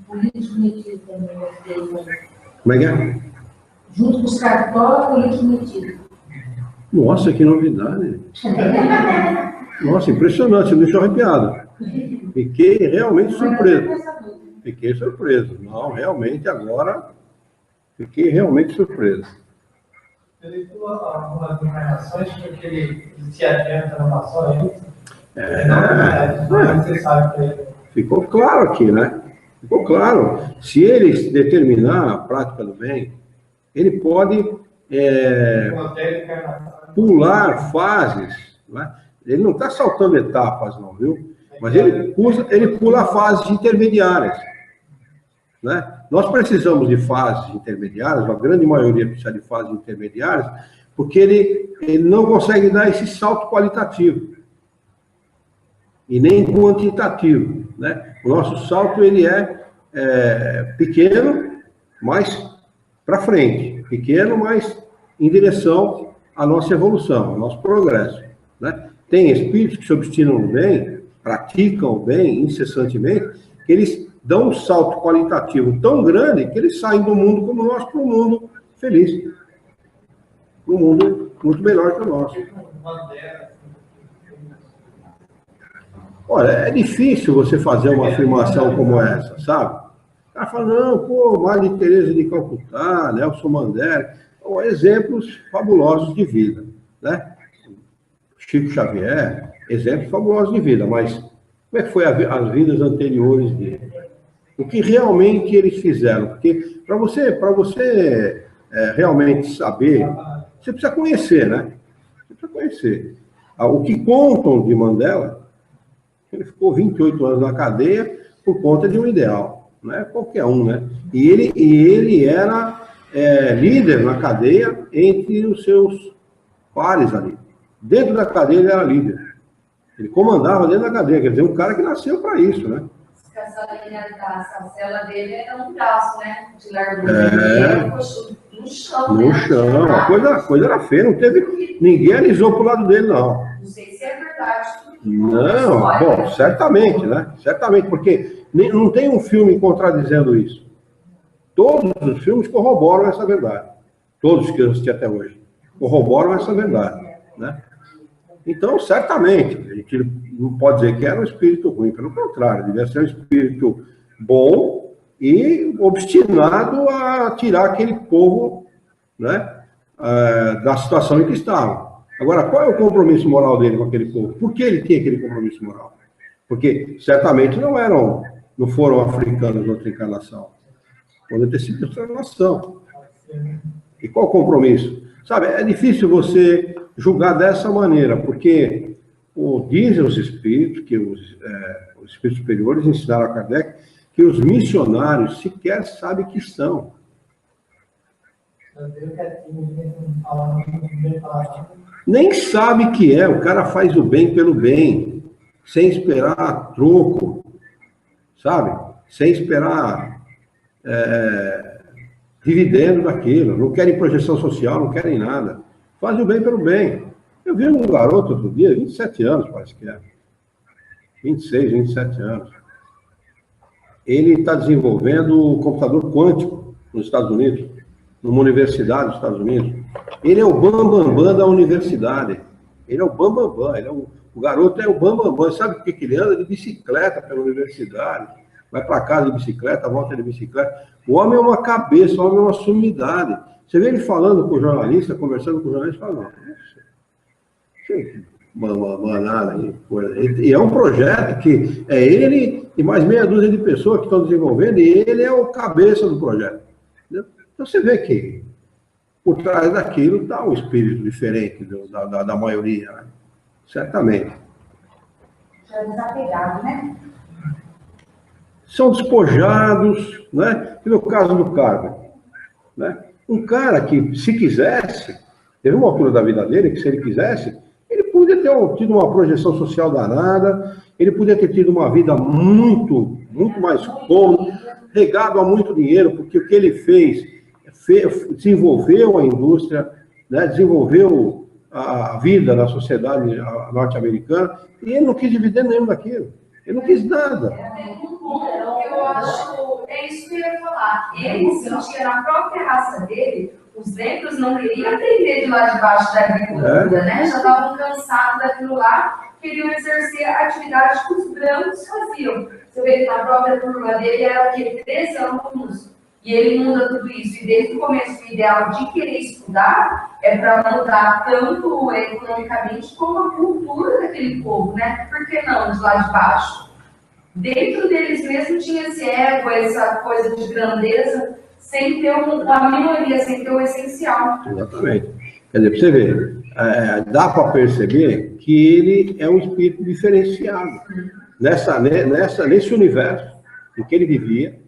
político metido também. Como é que é? Junto com os cartolas, político metido. Nossa, que novidade. Nossa, impressionante, você me deixou arrepiado. Fiquei realmente surpreso. Fiquei surpreso. Não, realmente agora, fiquei realmente surpreso. Ele falou algumas informações porque ele se adianta numa só ênfase. Você sabe que ficou claro aqui, né? Ficou claro. Se ele determinar a prática do bem, ele pode pular fases, né? Ele não está saltando etapas, não, viu? Mas ele pula fases intermediárias, né? Nós precisamos de fases intermediárias, a grande maioria precisa de fases intermediárias, porque ele não consegue dar esse salto qualitativo e nem quantitativo, né? O nosso salto ele é pequeno, mas para frente, pequeno, mas em direção à nossa evolução, ao nosso progresso, né? Tem espíritos que se obstinam no bem, praticam o bem incessantemente, que eles dão um salto qualitativo tão grande que eles saem do mundo como nós para um mundo feliz. Um mundo muito melhor que o nosso. Olha, é difícil você fazer uma afirmação como essa, sabe? O cara fala, não, pô, Madre Teresa de Calcutá, Nelson Mandela, exemplos fabulosos de vida, né? Chico Xavier, exemplos fabulosos de vida, mas como é que foi as vidas anteriores dele? O que realmente eles fizeram? Porque para você realmente saber, você precisa conhecer, né? Você precisa conhecer. O que contam de Mandela, ele ficou 28 anos na cadeia por conta de um ideal, não é qualquer um, né? E ele era líder na cadeia entre os seus pares ali. Dentro da cadeia ele era líder. Ele comandava dentro da cadeia, quer dizer, um cara que nasceu para isso, né? A cela dele era um braço, né? De largura. No chão. No chão. A coisa era feia, não teve. Ninguém alisou pro lado dele, não. Não sei se é verdade. Não, bom, certamente, né? Certamente, porque não tem um filme contradizendo isso. Todos os filmes corroboram essa verdade. Todos que eu assisti até hoje corroboram essa verdade, né? Então, certamente, a gente não pode dizer que era um espírito ruim, pelo contrário, devia ser um espírito bom, e obstinado a tirar aquele povo, né, da situação em que estavam. Agora, qual é o compromisso moral dele com aquele povo? Por que ele tinha aquele compromisso moral? Porque certamente não foram africanos noutra encarnação. Podem ter sido outra nação. E qual o compromisso? Sabe, é difícil você julgar dessa maneira, porque dizem os espíritos, que os espíritos superiores ensinaram a Kardec, que os missionários sequer sabem que são. Nem sabe que é, o cara faz o bem pelo bem, sem esperar troco, sabe? Sem esperar dividendo daquilo, não querem projeção social, não querem nada. Faz o bem pelo bem. Eu vi um garoto outro dia, 27 anos, parece que é. 26, 27 anos. Ele está desenvolvendo o computador quântico nos Estados Unidos, numa universidade dos Estados Unidos. Ele é o bambambam da universidade. Ele é o bambambam. O garoto é o bambambam. Sabe por que ele anda? De bicicleta pela universidade. Vai para casa de bicicleta, volta de bicicleta. O homem é uma cabeça, o homem é uma sumidade. Você vê ele falando com o jornalista, conversando com o jornalista, fala, nada. E é um projeto que é ele e mais meia dúzia de pessoas que estão desenvolvendo, e ele é o cabeça do projeto. Entendeu? Então você vê que por trás daquilo está um espírito diferente da maioria, né? Certamente. Já é desapegado, né? São despojados, né? E no caso do Carmen, né? Um cara que, se quisesse, teve uma altura da vida dele que, se ele quisesse, ele podia ter tido uma projeção social danada, ele podia ter tido uma vida muito, muito mais cômoda, regado a muito dinheiro, porque o que ele fez desenvolveu a indústria, né? Desenvolveu a vida na sociedade norte-americana, e ele não quis dividendo nenhum daquilo. Ele não quis nada. Eu acho, é isso que eu ia falar. Ele sentia na própria raça dele, os negros não queriam aprender de lá de baixo da agricultura, né? Já estavam cansados daquilo lá, queriam exercer a atividade que os brancos faziam. Você vê que na própria turma dele era o quê? 13 alunos. E ele muda tudo isso. E desde o começo o ideal de querer estudar é para mudar tanto economicamente como a cultura daquele povo, né? Por que não de lá de baixo? Dentro deles mesmo tinha esse ego, essa coisa de grandeza, sem ter a minoria, sem ter o essencial. Exatamente. Quer dizer, para você ver, dá para perceber que ele é um espírito diferenciado. Nesse universo em que ele vivia,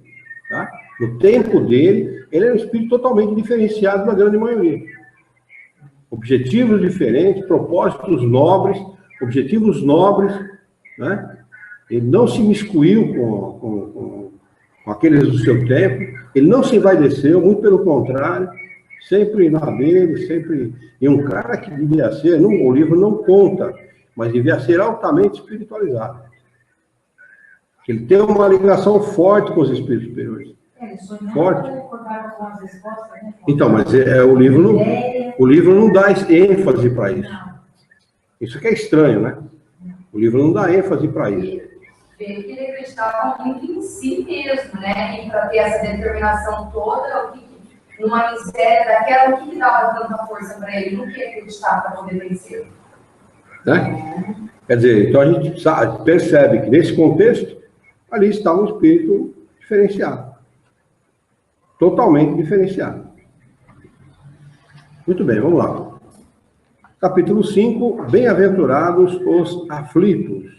tá? No tempo dele, ele era um espírito totalmente diferenciado da grande maioria. Objetivos diferentes, propósitos nobres, objetivos nobres, né? Ele não se miscuiu com aqueles do seu tempo, ele não se envaideceu, muito pelo contrário, sempre na dele, sempre... E um cara que devia ser, o livro não conta, mas devia ser altamente espiritualizado. Ele tem uma ligação forte com os espíritos superiores. Forte. Então, mas o livro não dá ênfase para isso. Isso que é estranho, né? O livro não dá ênfase para isso. Ele acreditava muito em si mesmo, né? E para ter essa determinação toda, numa miséria daquela, o que dava tanta força para ele? No que acreditava para poder vencer? Né? Quer dizer, então a gente percebe que nesse contexto, ali está um espírito diferenciado. Totalmente diferenciado. Muito bem, vamos lá. Capítulo 5, Bem-aventurados os aflitos.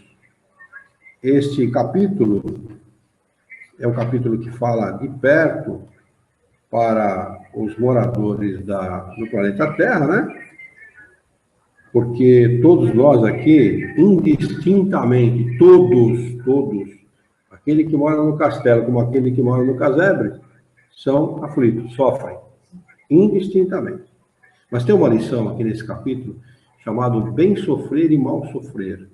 Este capítulo é um capítulo que fala de perto para os moradores do planeta Terra, né? Porque todos nós aqui, indistintamente, todos, aquele que mora no castelo como aquele que mora no casebre, são aflitos, sofrem, indistintamente. Mas tem uma lição aqui nesse capítulo, chamado Bem Sofrer e Mal Sofrer.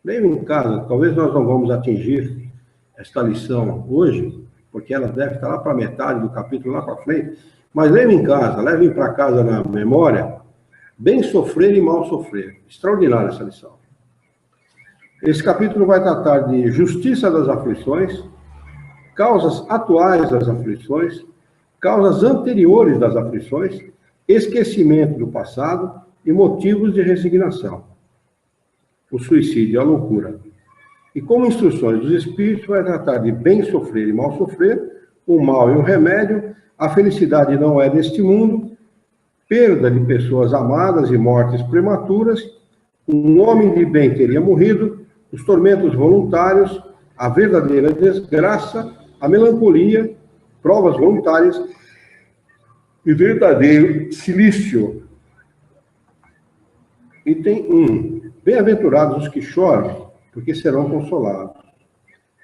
Leiam em casa, talvez nós não vamos atingir esta lição hoje, porque ela deve estar lá para metade do capítulo, lá para frente, mas leiam em casa, levem para casa na memória, Bem Sofrer e Mal Sofrer. Extraordinária essa lição. Esse capítulo vai tratar de justiça das aflições, causas atuais das aflições, causas anteriores das aflições, esquecimento do passado e motivos de resignação. O suicídio e a loucura. E como instruções dos Espíritos, vai tratar de bem sofrer e mal sofrer, o mal e o remédio, a felicidade não é deste mundo, perda de pessoas amadas e mortes prematuras, um homem de bem teria morrido, os tormentos voluntários, a verdadeira desgraça, a melancolia, provas voluntárias e verdadeiro silício. Item 1. Bem-aventurados os que choram, porque serão consolados.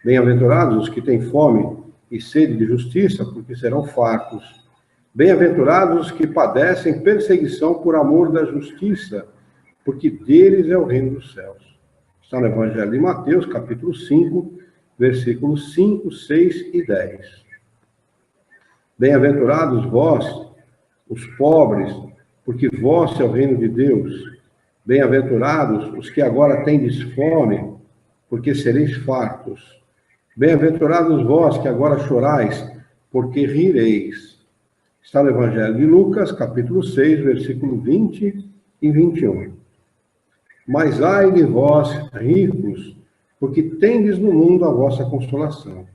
Bem-aventurados os que têm fome e sede de justiça, porque serão fartos. Bem-aventurados os que padecem perseguição por amor da justiça, porque deles é o reino dos céus. Está no Evangelho de Mateus, capítulo 5, versículos 5, 6 e 10. Bem-aventurados vós, os pobres, porque vós é o reino de Deus. Bem-aventurados os que agora tendes fome, porque sereis fartos. Bem-aventurados vós que agora chorais, porque rireis. Está no Evangelho de Lucas, capítulo 6, versículo 20 e 21. Mas ai de vós, ricos, porque tendes no mundo a vossa consolação.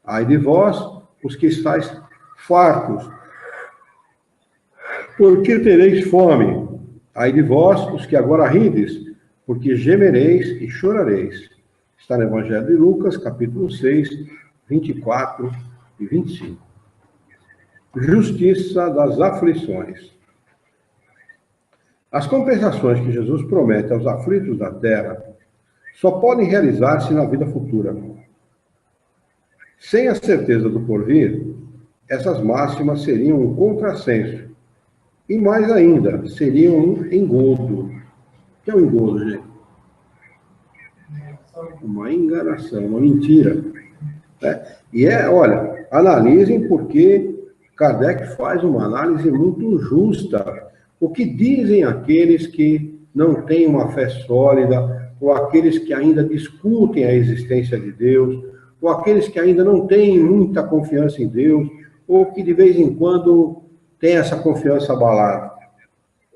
Ai de vós, os que estáis fartos, porque tereis fome. Ai de vós, os que agora rides, porque gemereis e chorareis. Está no Evangelho de Lucas, capítulo 6, 24 e 25. Justiça das aflições. As compensações que Jesus promete aos aflitos da terra só podem realizar-se na vida futura. Sem a certeza do porvir, essas máximas seriam um contrassenso. E mais ainda, seriam um engodo. O que é um engodo, gente? Uma enganação, uma mentira. E olha, analisem porque Kardec faz uma análise muito justa. O que dizem aqueles que não têm uma fé sólida, ou aqueles que ainda discutem a existência de Deus, ou aqueles que ainda não têm muita confiança em Deus, ou que de vez em quando têm essa confiança abalada?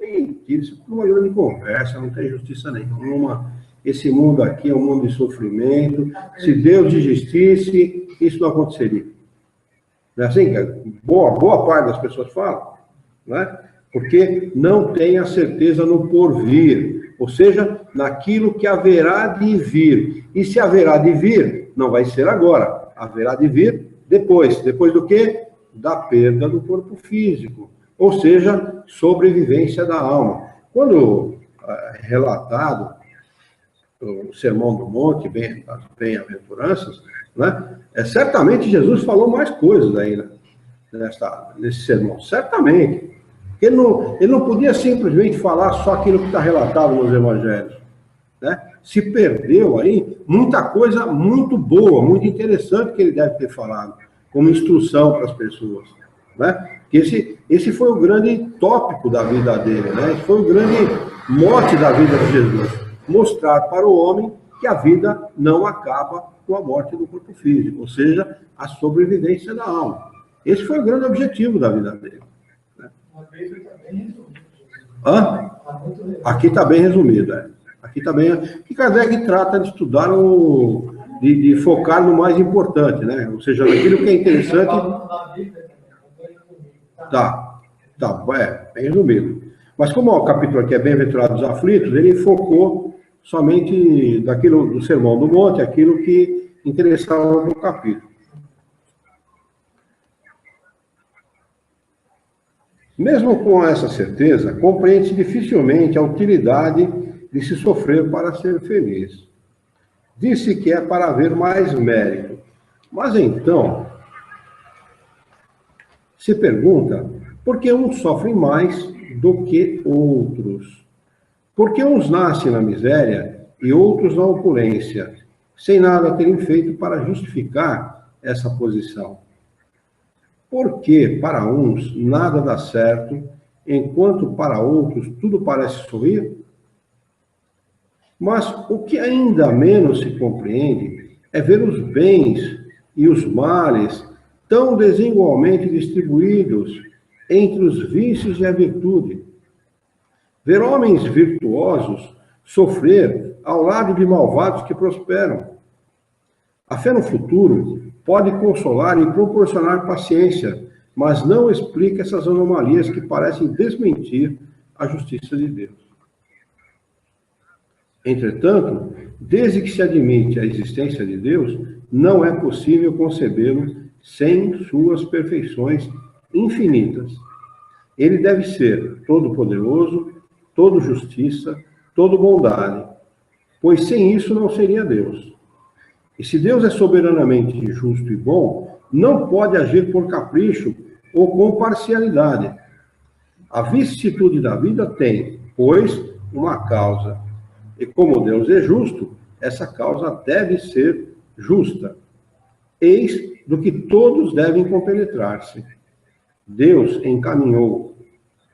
Mentira, isso é uma grande conversa, não tem justiça nenhuma. Esse mundo aqui é um mundo de sofrimento. Se Deus existisse, isso não aconteceria. Não é assim, cara? Boa parte das pessoas falam, né? Porque não tem a certeza no porvir, ou seja, naquilo que haverá de vir. E se haverá de vir, não vai ser agora, haverá de vir depois. Depois do quê? Da perda do corpo físico, ou seja, sobrevivência da alma. Quando relatado o Sermão do Monte, as bem-aventuranças, né? Certamente Jesus falou mais coisas aí, né? Nesse sermão, certamente. Ele não podia simplesmente falar só aquilo que está relatado nos evangelhos, né? Se perdeu aí muita coisa muito boa, muito interessante que ele deve ter falado, como instrução para as pessoas, né? Esse foi o grande tópico da vida dele, né? Esse foi o grande mote da vida de Jesus. Mostrar para o homem que a vida não acaba com a morte do corpo físico, ou seja, a sobrevivência da alma. Esse foi o grande objetivo da vida dele. Aqui está bem resumido. Aqui está bem. Que Kardec trata de estudar, de focar no mais importante, né? Ou seja, naquilo que é interessante. Bem resumido. Mas como o capítulo aqui é Bem-aventurados os aflitos, ele focou somente do Sermão do Monte, aquilo que interessava no capítulo. Mesmo com essa certeza, compreende-se dificilmente a utilidade de se sofrer para ser feliz. Disse que é para haver mais mérito. Mas então, se pergunta, por que uns sofrem mais do que outros? Por que uns nascem na miséria e outros na opulência, sem nada terem feito para justificar essa posição? Porque para uns nada dá certo, enquanto para outros tudo parece sorrir? Mas o que ainda menos se compreende é ver os bens e os males tão desigualmente distribuídos entre os vícios e a virtude. Ver homens virtuosos sofrer ao lado de malvados que prosperam. A fé no futuro pode consolar e proporcionar paciência, mas não explica essas anomalias que parecem desmentir a justiça de Deus. Entretanto, desde que se admite a existência de Deus, não é possível concebê-lo sem suas perfeições infinitas. Ele deve ser todo-poderoso, todo justiça, todo bondade, pois sem isso não seria Deus. E se Deus é soberanamente justo e bom, não pode agir por capricho ou com parcialidade. A vicissitude da vida tem, pois, uma causa. E como Deus é justo, essa causa deve ser justa. Eis do que todos devem compenetrar-se. Deus encaminhou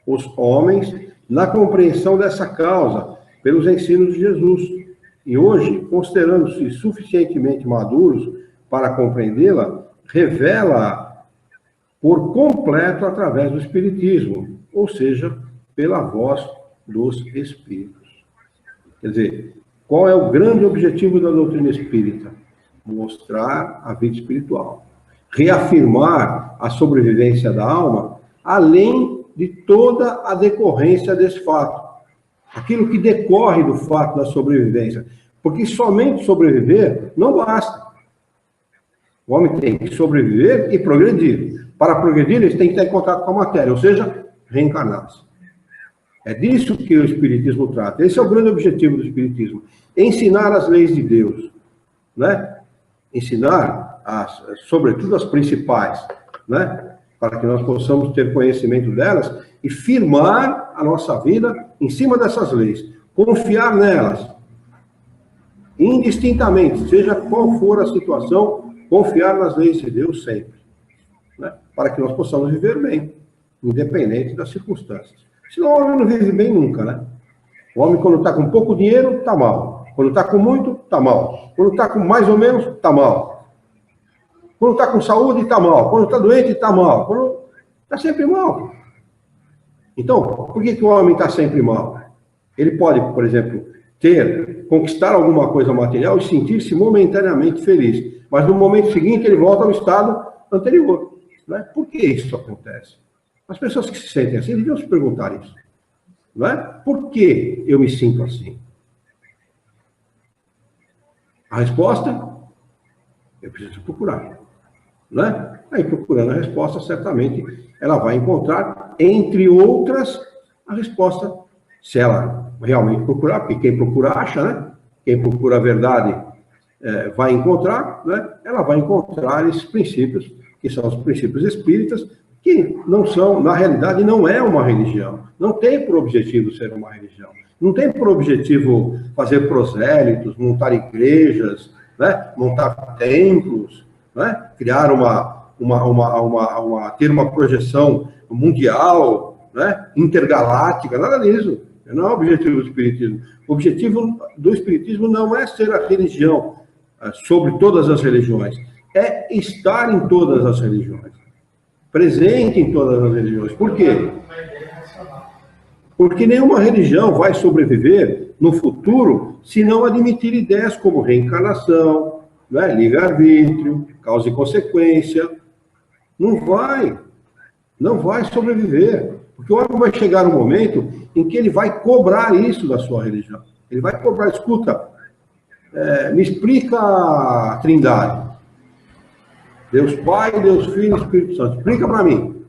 os homens na compreensão dessa causa pelos ensinos de Jesus. E hoje, considerando-se suficientemente maduros para compreendê-la, revela-a por completo através do Espiritismo, ou seja, pela voz dos Espíritos. Quer dizer, qual é o grande objetivo da doutrina espírita? Mostrar a vida espiritual. Reafirmar a sobrevivência da alma, além de toda a decorrência desse fato. Aquilo que decorre do fato da sobrevivência. Porque somente sobreviver não basta. O homem tem que sobreviver e progredir. Para progredir, ele tem que estar em contato com a matéria, ou seja, reencarnar-se. É disso que o Espiritismo trata. Esse é o grande objetivo do Espiritismo. Ensinar as leis de Deus. Né? Ensinar, sobretudo as principais, né? Para que nós possamos ter conhecimento delas e firmar a nossa vida em cima dessas leis. Confiar nelas. Indistintamente, seja qual for a situação, confiar nas leis de Deus sempre. Né? Para que nós possamos viver bem, independente das circunstâncias. Senão o homem não vive bem nunca, né? O homem, quando está com pouco dinheiro, está mal. Quando está com muito, está mal. Quando está com mais ou menos, está mal. Quando está com saúde, está mal. Quando está doente, está mal. Quando está sempre mal. Então, por que o homem está sempre mal? Ele pode, por exemplo, conquistar alguma coisa material e sentir-se momentaneamente feliz. Mas no momento seguinte, ele volta ao estado anterior. Né? Por que isso acontece? As pessoas que se sentem assim deviam se perguntar isso. Não é? Por que eu me sinto assim? A resposta, eu preciso procurar. Não é? Aí, procurando a resposta, certamente ela vai encontrar, entre outras, a resposta, se ela realmente procurar, porque quem procura acha, né? Quem procura a verdade vai encontrar, né? Ela vai encontrar esses princípios, que são os princípios espíritas, que não são, na realidade, não é uma religião. Não tem por objetivo ser uma religião. Não tem por objetivo fazer prosélitos, montar igrejas, né? Montar templos, né? Criar ter uma projeção mundial, né? Intergaláctica, nada disso. Não é o objetivo do Espiritismo. O objetivo do Espiritismo não é ser a religião sobre todas as religiões. É estar em todas as religiões. Presente em todas as religiões. Por quê? Porque nenhuma religião vai sobreviver no futuro se não admitir ideias como reencarnação, né? Livre-arbítrio, causa e consequência. Não vai sobreviver. Porque o homem vai chegar um momento em que ele vai cobrar isso da sua religião. Ele vai cobrar, escuta, me explica a Trindade. Deus Pai, Deus Filho e Espírito Santo. Explica para mim.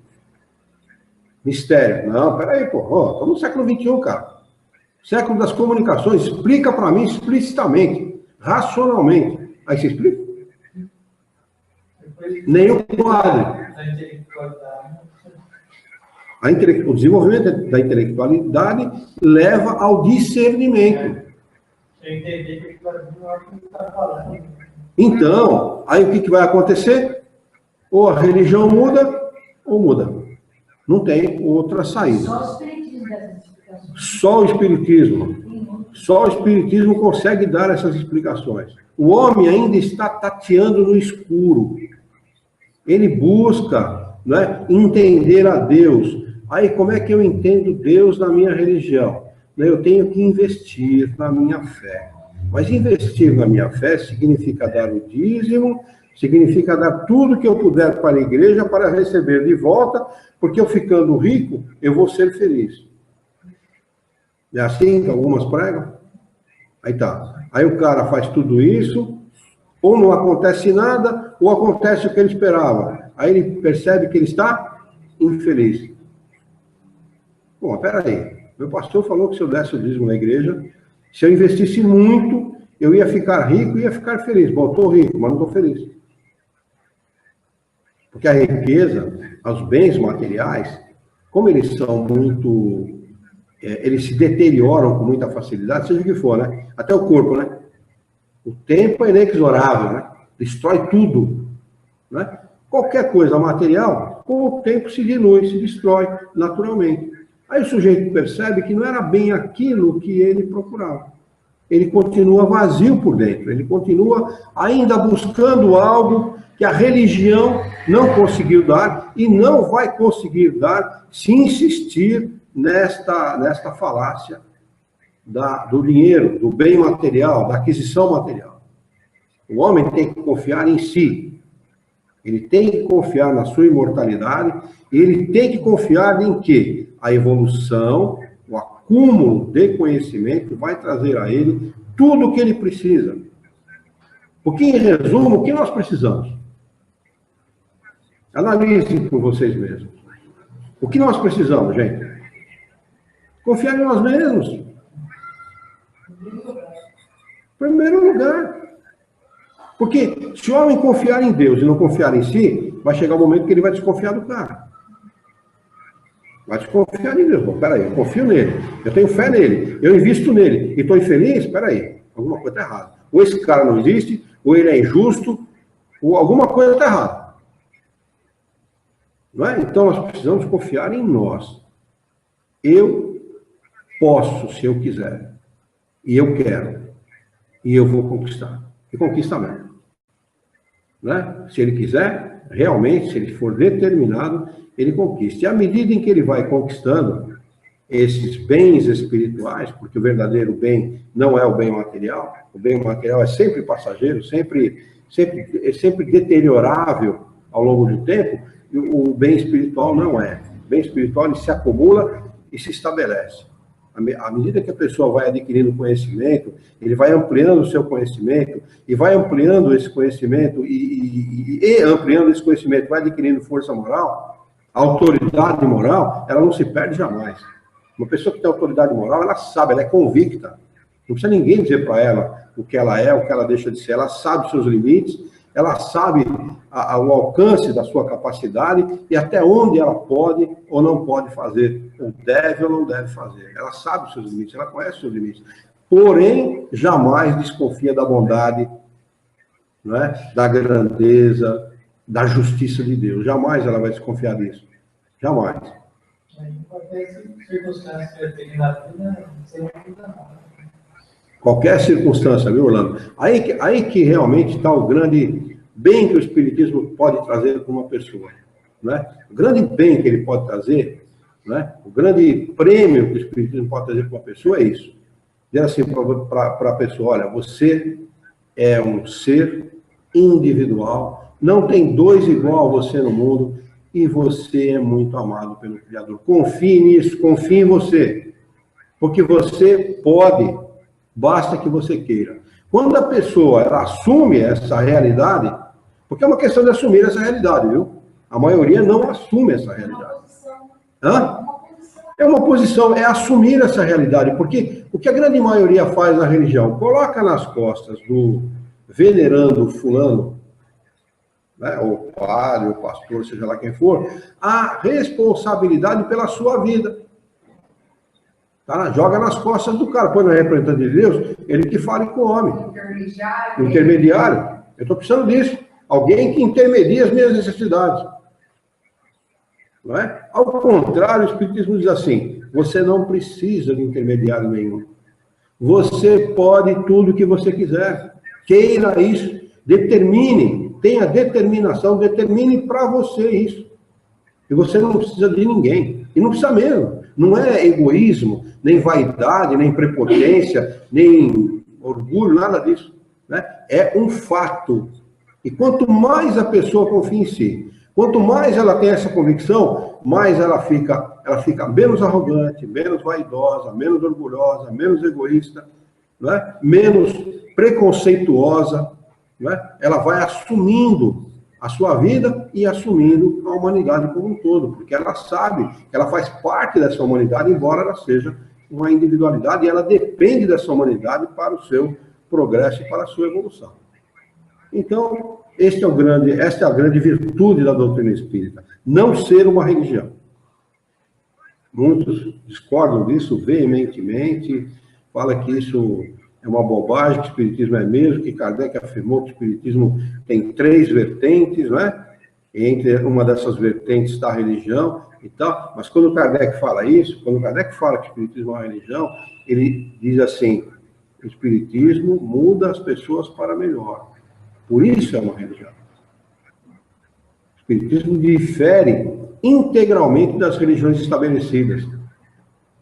Mistério. Não, peraí, pô. Estamos no século XXI, cara. Século das comunicações. Explica para mim explicitamente, racionalmente. Aí você explica? Nenhum padre. O desenvolvimento da intelectualidade leva ao discernimento. Eu entendi que o está falando. Então, aí o que vai acontecer? Ou a religião muda, ou muda. Não tem outra saída. Só o espiritismo dessas explicações. Só o espiritismo. Só o Espiritismo consegue dar essas explicações. O homem ainda está tateando no escuro. Ele busca, né, entender a Deus. Aí, como é que eu entendo Deus na minha religião? Eu tenho que investir na minha fé. Mas investir na minha fé significa dar o dízimo, significa dar tudo que eu puder para a igreja para receber de volta, porque eu ficando rico, eu vou ser feliz. É assim que algumas pregam? Aí tá. Aí o cara faz tudo isso, ou não acontece nada, ou acontece o que ele esperava. Aí ele percebe que ele está infeliz. Bom, peraí. Meu pastor falou que se eu desse o dízimo na igreja, se eu investisse muito, eu ia ficar rico e ia ficar feliz. Bom, eu estou rico, mas não estou feliz. Porque a riqueza, os bens materiais, como eles são muito... eles se deterioram com muita facilidade, seja o que for, né? Até o corpo, né? O tempo é inexorável, né? Destrói tudo, né? Qualquer coisa material, com o tempo se dilui, se destrói naturalmente. Aí o sujeito percebe que não era bem aquilo que ele procurava. Ele continua vazio por dentro, ele continua ainda buscando algo que a religião não conseguiu dar e não vai conseguir dar se insistir nesta falácia do dinheiro, do bem material, da aquisição material. O homem tem que confiar em si. Ele tem que confiar na sua imortalidade. E ele tem que confiar em que a evolução, o acúmulo de conhecimento vai trazer a ele tudo o que ele precisa. Porque, em resumo, o que nós precisamos? Analisem por vocês mesmos. O que nós precisamos, gente? Confiar em nós mesmos. Em primeiro lugar. Porque se o homem confiar em Deus e não confiar em si, vai chegar um momento que ele vai desconfiar do cara. Vai desconfiar em Deus. Bom, peraí, eu confio nele, eu tenho fé nele, eu invisto nele e estou infeliz? Peraí, alguma coisa está errada. Ou esse cara não existe, ou ele é injusto, ou alguma coisa está errada. Não é? Então nós precisamos confiar em nós. Eu posso, se eu quiser. E eu quero. E eu vou conquistar. E conquista mesmo. Né? Se ele quiser, realmente, se ele for determinado, ele conquista. E à medida em que ele vai conquistando esses bens espirituais, porque o verdadeiro bem não é o bem material, o bem material é sempre passageiro, sempre deteriorável ao longo do tempo, e o bem espiritual não é. O bem espiritual ele se acumula e se estabelece. À medida que a pessoa vai adquirindo conhecimento, ele vai ampliando o seu conhecimento, e vai ampliando esse conhecimento, e ampliando esse conhecimento, vai adquirindo força moral, a autoridade moral, ela não se perde jamais. Uma pessoa que tem autoridade moral, ela sabe, ela é convicta. Não precisa ninguém dizer para ela o que ela é, o que ela deixa de ser. Ela sabe os seus limites, ela sabe o alcance da sua capacidade e até onde ela pode ou não pode fazer, ou deve ou não deve fazer. Ela sabe os seus limites, ela conhece os seus limites. Porém, jamais desconfia da bondade, né, da grandeza, da justiça de Deus. Jamais ela vai desconfiar disso. Jamais. Qualquer circunstância, viu, Orlando? Aí que realmente está o grande bem que o Espiritismo pode trazer para uma pessoa. Né? O grande bem que ele pode trazer, né? O grande prêmio que o Espiritismo pode trazer para uma pessoa é isso. Dizer assim para a pessoa, olha, você é um ser individual, não tem dois igual a você no mundo, e você é muito amado pelo Criador. Confie nisso, confie em você. Porque você pode, basta que você queira. Quando a pessoa ela assume essa realidade, porque é uma questão de assumir essa realidade, viu? A maioria não assume essa realidade. Hã? É uma posição, é assumir essa realidade, porque o que a grande maioria faz na religião, coloca nas costas do venerando fulano, né, o padre, o pastor, seja lá quem for, a responsabilidade pela sua vida. Tá? Joga nas costas do cara, põe no representante de Deus, ele que fale com o homem. Intermediário. Eu estou precisando disso. Alguém que intermedia as minhas necessidades. Não é? Ao contrário, o Espiritismo diz assim, você não precisa de intermediário nenhum. Você pode tudo que você quiser. Queira isso. Determine. Tenha determinação. Determine para você isso. E você não precisa de ninguém. E não precisa mesmo. Não é egoísmo, nem vaidade, nem prepotência, nem orgulho, nada disso. Né? É um fato. E quanto mais a pessoa confia em si, quanto mais ela tem essa convicção, mais ela fica menos arrogante, menos vaidosa, menos orgulhosa, menos egoísta, né? Menos preconceituosa. Né? Ela vai assumindo a sua vida e assumindo a humanidade como um todo, porque ela sabe que ela faz parte dessa humanidade, embora ela seja uma individualidade, e ela depende dessa humanidade para o seu progresso e para a sua evolução. Então, esta é a grande virtude da doutrina espírita, não ser uma religião. Muitos discordam disso veementemente, falam que isso é uma bobagem, que o espiritismo é mesmo, que Kardec afirmou que o espiritismo tem 3 vertentes, né? E entre uma dessas vertentes está a religião e tal. Mas quando Kardec fala isso, quando Kardec fala que o espiritismo é uma religião, ele diz assim: o espiritismo muda as pessoas para melhor. Por isso é uma religião. O espiritismo difere integralmente das religiões estabelecidas.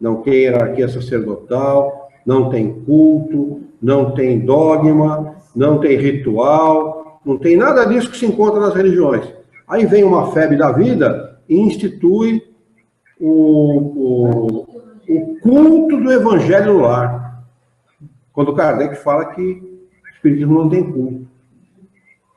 Não tem hierarquia sacerdotal, não tem culto, não tem dogma, não tem ritual, não tem nada disso que se encontra nas religiões. Aí vem uma febre da vida e institui o culto do evangelho no lar. Quando Kardec fala que o espiritismo não tem culto.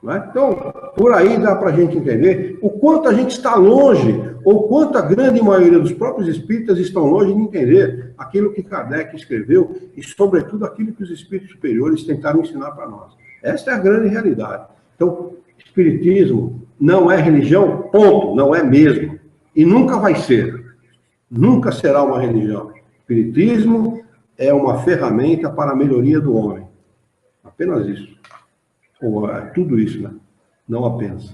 Não é? Então, por aí dá para a gente entender o quanto a gente está longe, ou quanto a grande maioria dos próprios espíritas estão longe de entender aquilo que Kardec escreveu e, sobretudo, aquilo que os espíritos superiores tentaram ensinar para nós. Essa é a grande realidade. Então, espiritismo não é religião, ponto, não é mesmo. E nunca vai ser. Nunca será uma religião. Espiritismo é uma ferramenta para a melhoria do homem. Apenas isso. Ou tudo isso, né? Não apenas.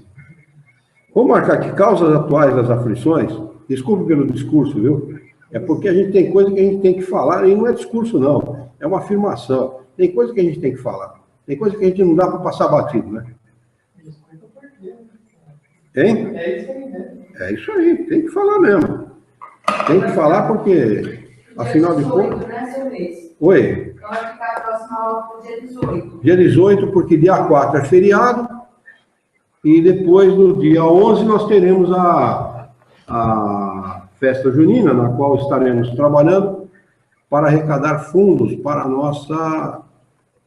Vou marcar que causas atuais das aflições, desculpe pelo discurso, viu? É porque a gente tem coisa que a gente tem que falar, e não é discurso, não. É uma afirmação. Tem coisa que a gente tem que falar. Tem coisa que a gente não dá para passar batido, né? Hein? É isso aí, tem que falar mesmo. Tem que falar porque, afinal de contas... Oi? Então vai ficar a próxima aula para o dia 18. Dia 18, porque dia 4 é feriado, e depois, no dia 11, nós teremos a festa junina, na qual estaremos trabalhando para arrecadar fundos para a nossa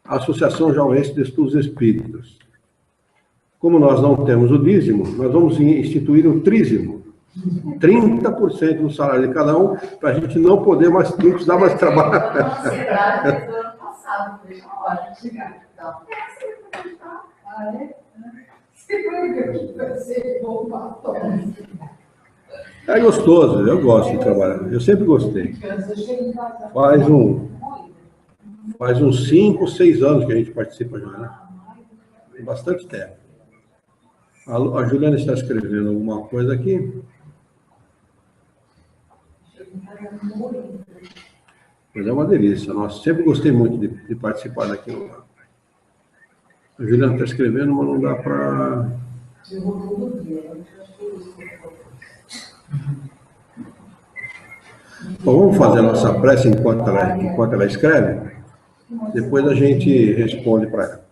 Associação Jaurense de Estudos Espíritas. Como nós não temos o dízimo, nós vamos instituir o trízimo. 30% do salário de cada um, para a gente não poder mais, não precisar mais trabalhar. É gostoso, eu gosto de trabalhar. Eu sempre gostei. Faz uns 5 ou 6 anos que a gente participa já, né? Tem bastante tempo. A Juliana está escrevendo alguma coisa aqui. Mas é uma delícia. Nossa, sempre gostei muito de participar daquilo lá. A Juliana está escrevendo, mas não dá para... Bom, vamos fazer a nossa prece enquanto ela escreve? Depois a gente responde para ela.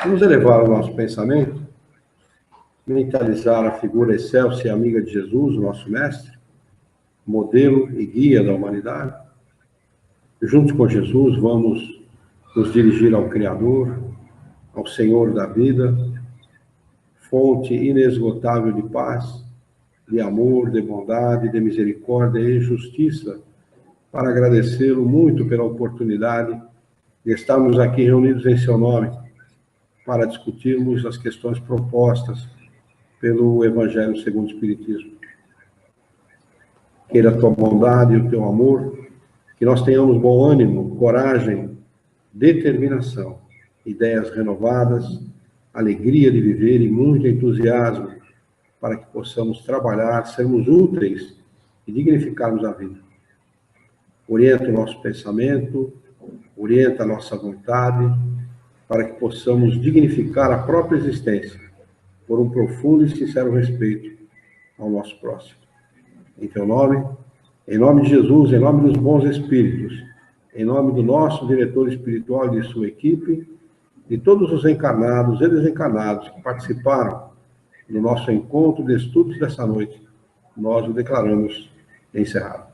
Vamos elevar o nosso pensamento, mentalizar a figura excelsa e amiga de Jesus, nosso mestre, modelo e guia da humanidade. Juntos com Jesus, vamos nos dirigir ao Criador, ao Senhor da vida, fonte inesgotável de paz, de amor, de bondade, de misericórdia e justiça, para agradecê-lo muito pela oportunidade de estarmos aqui reunidos em seu nome, para discutirmos as questões propostas pelo Evangelho segundo o Espiritismo. Queira a tua bondade e o teu amor, que nós tenhamos bom ânimo, coragem, determinação, ideias renovadas, alegria de viver e muito entusiasmo, para que possamos trabalhar, sermos úteis e dignificarmos a vida. Orienta o nosso pensamento, orienta a nossa vontade, para que possamos dignificar a própria existência por um profundo e sincero respeito ao nosso próximo. Em teu nome, em nome de Jesus, em nome dos bons espíritos, em nome do nosso diretor espiritual e de sua equipe, de todos os encarnados e desencarnados que participaram no nosso encontro de estudos dessa noite, nós o declaramos encerrado.